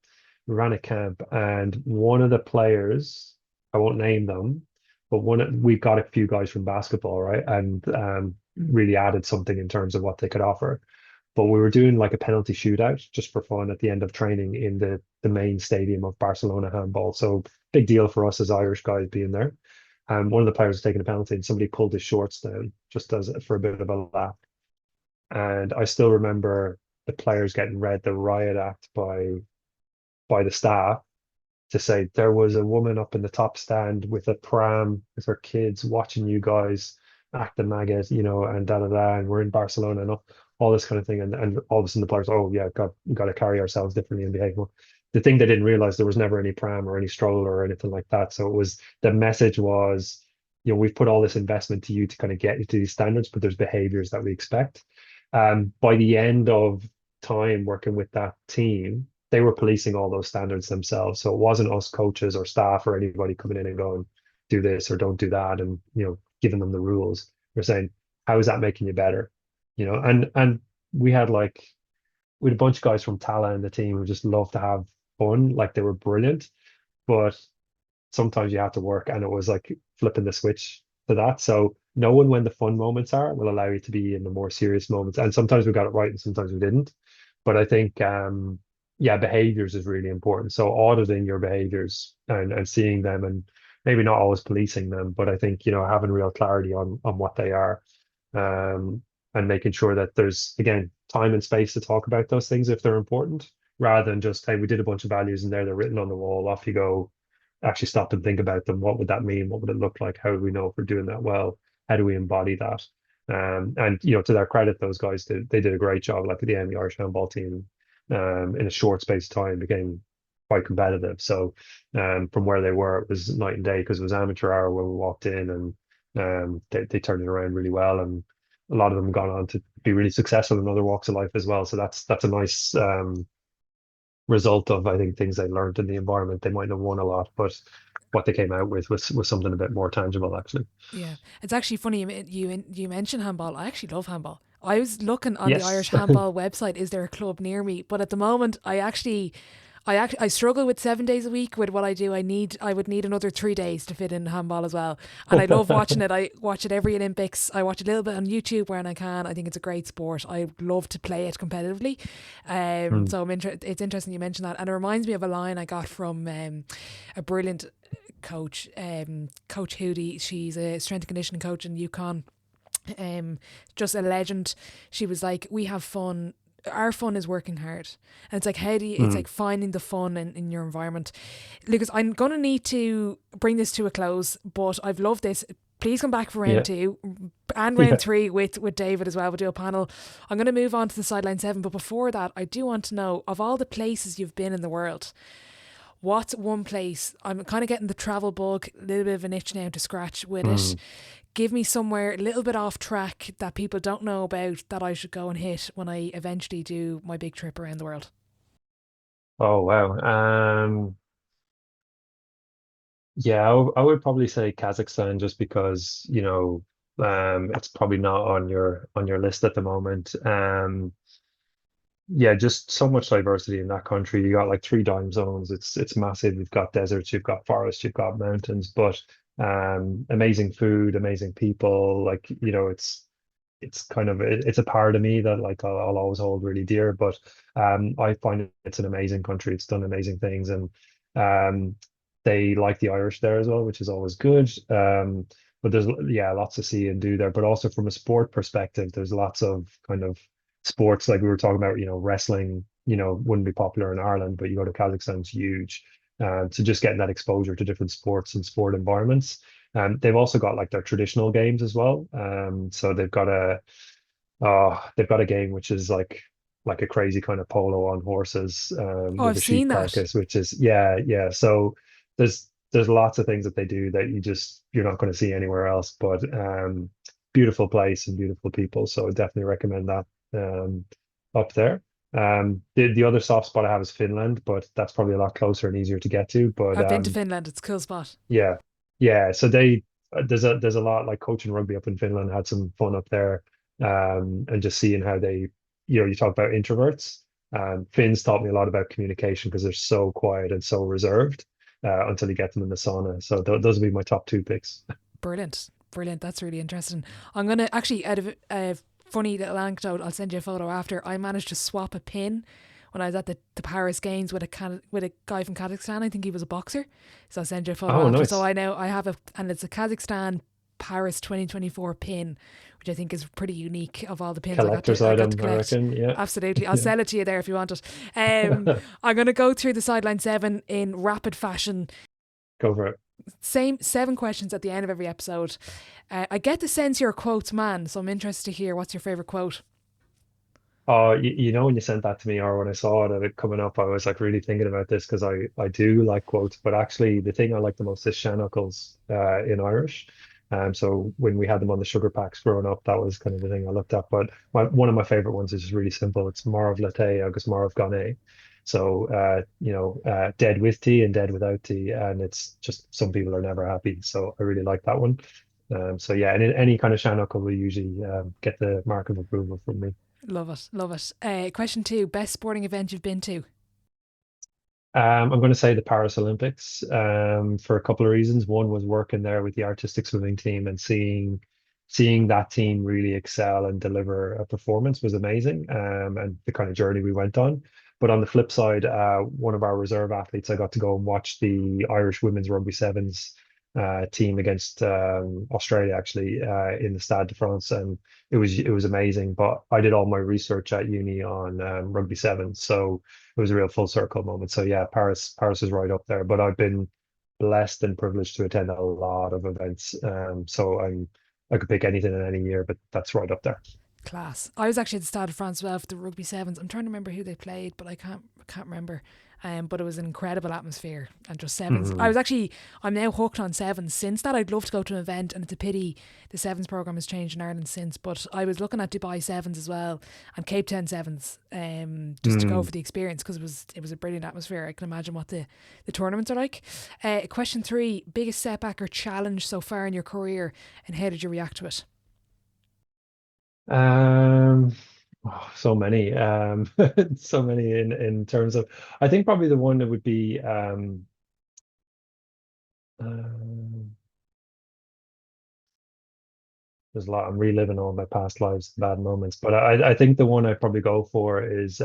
We ran a camp, and one of the players, I won't name them, but we got a few guys from basketball, right? And really added something in terms of what they could offer. But we were doing like a penalty shootout just for fun at the end of training in the main stadium of Barcelona handball. So big deal for us as Irish guys being there. One of the players was taking a penalty and somebody pulled his shorts down just as for a bit of a laugh. And I still remember the players getting read the riot act by the staff to say there was a woman up in the top stand with a pram with her kids watching you guys act the maggot, and da da da, and we're in Barcelona and all this kind of thing. And all of a sudden the players, oh yeah, got to carry ourselves differently and behave. Well, the thing they didn't realize there was never any pram or any stroller or anything like that. So it was the message was, we've put all this investment to you to kind of get you to these standards, but there's behaviors that we expect. By the end of time working with that team, they were policing all those standards themselves. So it wasn't us coaches or staff or anybody coming in and going, do this or don't do that, and giving them the rules. We're saying, how is that making you better? And we had a bunch of guys from Tala in the team who just loved to have fun, like they were brilliant, but sometimes you have to work, and it was like flipping the switch to that. So knowing when the fun moments are will allow you to be in the more serious moments. And sometimes we got it right and sometimes we didn't. But I think yeah, behaviors is really important. So auditing your behaviors and seeing them, and maybe not always policing them, but I think, having real clarity on what they are. And making sure that there's, again, time and space to talk about those things if they're important, rather than just, hey, we did a bunch of values and there they're written on the wall, off you go. Actually stop and think about them. What would that mean? What would it look like? How do we know if we're doing that well? How do we embody that? And to their credit, those guys they did a great job. Like at the end, the Irish handball team, in a short space of time, became quite competitive. So from where they were, it was night and day, because it was amateur hour when we walked in, and they turned it around really well. And a lot of them gone on to be really successful in other walks of life as well. So that's a nice result of, I think, things they learned in the environment. They might not have won a lot, but what they came out with was something a bit more tangible, actually. Yeah, it's actually funny you mentioned handball. I actually love handball. I was looking on the Irish Yes. handball website. Is there a club near me? But at the moment, I struggle with 7 days a week with what I do. I would need another 3 days to fit in handball as well. And I love watching it. I watch it every Olympics. I watch a little bit on YouTube when I can. I think it's a great sport. I love to play it competitively. Mm, So it's interesting you mentioned that, and it reminds me of a line I got from a brilliant coach, Coach Hootie. She's a strength and conditioning coach in Yukon. Just a legend. She was like, we have fun, our fun is working hard. And it's like, how do you, it's mm. like finding the fun in your environment. Lucas, I'm gonna need to bring this to a close, but I've loved this. Please come back for round Yeah, two and round yeah. three with David as well. We'll do a panel. I'm going to move on to the sideline seven, but before that, I do want to know, of all the places you've been in the world, what's one place? I'm kind of getting the travel bug, a little bit of an itch now to scratch with it. Mm. Give me somewhere a little bit off track that people don't know about that I should go and hit when I eventually do my big trip around the world. Oh wow. Yeah, I would probably say Kazakhstan, just because, it's probably not on your list at the moment. Yeah, just so much diversity in that country. You got like three time zones. It's massive. You've got deserts, you've got forests, you've got mountains, but amazing food, amazing people. Like, it's kind of it's a part of me that, like, I'll always hold really dear. But I find it's an amazing country. It's done amazing things, and um, they like the Irish there as well, which is always good. But there's, yeah, lots to see and do there. But also from a sport perspective, there's lots of kind of sports, like we were talking about. Wrestling, wouldn't be popular in Ireland, but you go to Kazakhstan, it's huge. So just getting that exposure to different sports and sport environments. They've also got like their traditional games as well. So they've got a game which is like a crazy kind of polo on horses, Oh, with I've a sheep seen that. carcass, which is, yeah, yeah. So there's lots of things that they do that you're not going to see anywhere else. But beautiful place and beautiful people. So I definitely recommend that up there. The other soft spot I have is Finland, but that's probably a lot closer and easier to get to. But I've been to Finland. It's a cool spot. yeah, yeah. So there's a lot, like coaching rugby up in Finland. Had some fun up there, and just seeing how they, you talk about introverts. Finns taught me a lot about communication, because they're so quiet and so reserved, until you get them in the sauna. So those would be my top two picks. Brilliant. Brilliant. That's really interesting. I'm going to actually, out of funny little anecdote. I'll send you a photo after. I managed to swap a pin when I was at the Paris Games with with a guy from Kazakhstan. I think he was a boxer. So I'll send you a photo Oh, after. So nice. I know I have and it's a Kazakhstan Paris 2024 pin, which I think is pretty unique of all the pins Collector's I got to item, I collect. reckon. Yeah. Absolutely. I'll Yeah. sell it to you there if you want it. I'm going to go through the sideline 7 in rapid fashion. Go for it. Same 7 questions at the end of every episode. I get the sense you're a quotes man, so I'm interested to hear what's your favourite quote. Oh, when you sent that to me or when I saw it coming up, I was like really thinking about this because I do like quotes, but actually the thing I like the most is Shannuckles in Irish. So when we had them on the sugar packs growing up, that was kind of the thing I looked at. But one of my favorite ones is just really simple. It's Mar of Latte, agus Mar of Gane. So dead with tea and dead without tea, and it's just some people are never happy. So I really like that one. So yeah, and in any kind of Shannuckle will usually get the mark of approval from me. Love it, love it. Question 2, best sporting event you've been to? I'm going to say the Paris Olympics for a couple of reasons. One was working there with the artistic swimming team and seeing that team really excel and deliver a performance was amazing. And the kind of journey we went on. But on the flip side, one of our reserve athletes, I got to go and watch the Irish women's rugby sevens team against Australia actually in the Stade de France, and it was amazing. But I did all my research at uni on rugby sevens, so it was a real full circle moment. So yeah, Paris is right up there. But I've been blessed and privileged to attend a lot of events. So I could pick anything in any year, but that's right up there. Class. I was actually at the Stade de France as well for the rugby sevens. I'm trying to remember who they played, but I can't remember. But it was an incredible atmosphere and just sevens. Mhm. I'm now hooked on sevens since that. I'd love to go to an event, and it's a pity the sevens program has changed in Ireland since. But I was looking at Dubai sevens as well and Cape Town sevens, just to go Mm. for the experience because it was a brilliant atmosphere. I can imagine what the tournaments are like. Question 3, biggest setback or challenge so far in your career, and how did you react to it? Um, so many, so many in terms of. I think probably the one that would be um, there's a lot. I'm reliving all my past lives, bad moments, but I think the one I'd probably go for is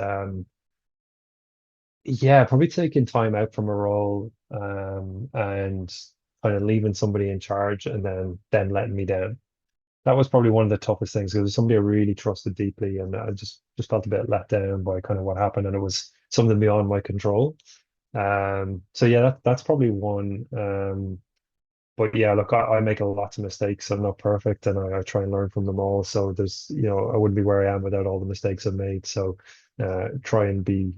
yeah, probably taking time out from a role and kind of leaving somebody in charge and then letting me down. That was probably one of the toughest things because it was somebody I really trusted deeply, and I just felt a bit let down by kind of what happened, and it was something beyond my control. So yeah, that's probably one. But yeah, look, I make lots of mistakes. I'm not perfect, and I try and learn from them all. So I wouldn't be where I am without all the mistakes I've made. So try and be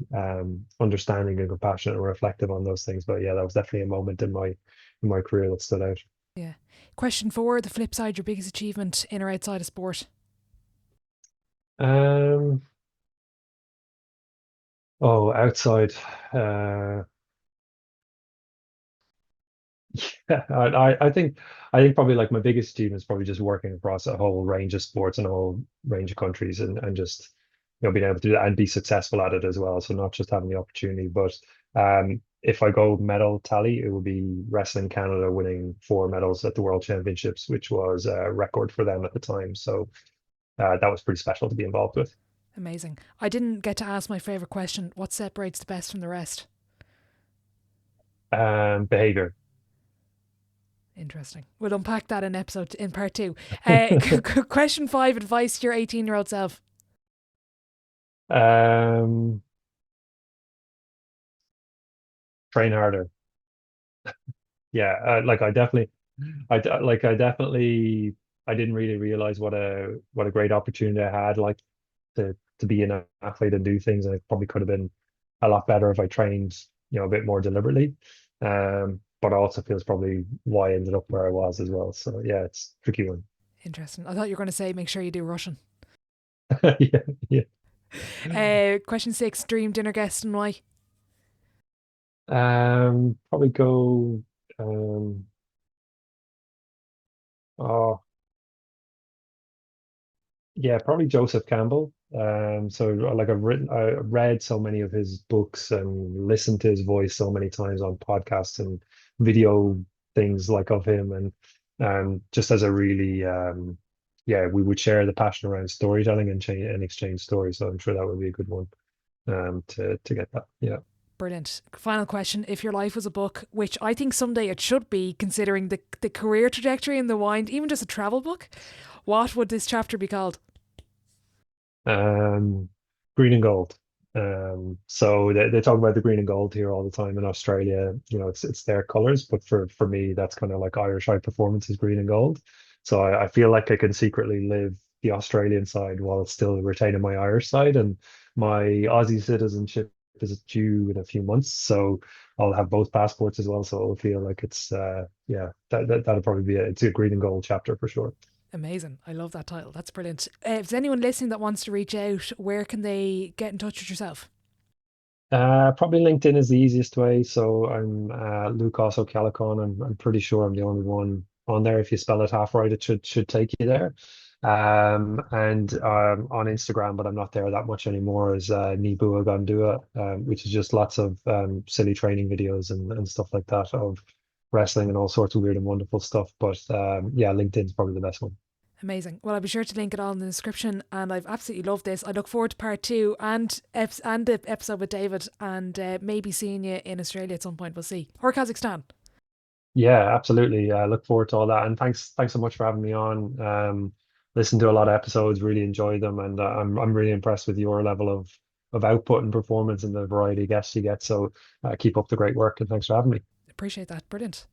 understanding and compassionate and reflective on those things. But yeah, that was definitely a moment in my career that stood out. Yeah. Question 4, the flip side, your biggest achievement in or outside of sport. Um, oh, outside. Uh, Yeah, I think probably like my biggest achievement is probably just working across a whole range of sports and a whole range of countries and just being able to do that and be successful at it as well. So not just having the opportunity, but if I go medal tally, it would be Wrestling Canada winning 4 medals at the World Championships, which was a record for them at the time. So that was pretty special to be involved with. Amazing. I didn't get to ask my favourite question. What separates the best from the rest? Behavior. Interesting. We'll unpack that in part 2. Question 5, advice to your 18-year-old self. Um, Train harder. Yeah, like I didn't really realize what a great opportunity I had, like to be an athlete and do things. And it probably could have been a lot better if I trained, a bit more deliberately. But also feels probably why I ended up where I was as well. So yeah, it's a tricky one. Interesting. I thought you were going to say make sure you do Russian. Yeah, yeah. Question 6, dream dinner guest and why? Probably go. Um, oh, Yeah, probably Joseph Campbell. So like I read so many of his books and listened to his voice so many times on podcasts and video things like of him, and just as a really yeah, we would share the passion around storytelling and exchange stories. So I'm sure that would be a good one to get that. Yeah. Brilliant. Final question. If your life was a book, which I think someday it should be, considering the career trajectory and the wind, even just a travel book, what would this chapter be called? Um, Green and gold. So they talk about the green and gold here all the time in Australia. You know, it's their colors, but for me, that's kind of like Irish high performance is green and gold. So I feel like I can secretly live the Australian side while still retaining my Irish side. And my Aussie citizenship is due in a few months, so I'll have both passports as well. So it'll feel like it's yeah, that'll probably be it's a green and gold chapter for sure. Amazing. I love that title. That's brilliant. If there's anyone listening that wants to reach out, where can they get in touch with yourself? Probably LinkedIn is the easiest way. So I'm Lúcas Ó'Ceallacháin. I'm pretty sure I'm the only one on there. If you spell it half right, it should take you there. And on Instagram, but I'm not there that much anymore, is Nibua Gandua, which is just lots of silly training videos and stuff like that of wrestling and all sorts of weird and wonderful stuff. But yeah, LinkedIn's probably the best one. Amazing. Well, I'll be sure to link it all in the description, and I've absolutely loved this. I look forward to part two and the episode with David, and maybe seeing you in Australia at some point. We'll see, or Kazakhstan. Yeah, absolutely. I look forward to all that. And thanks so much for having me on. Listen to a lot of episodes, really enjoy them, and I'm really impressed with your level of output and performance and the variety of guests you get. So keep up the great work, and thanks for having me. Appreciate that. Brilliant.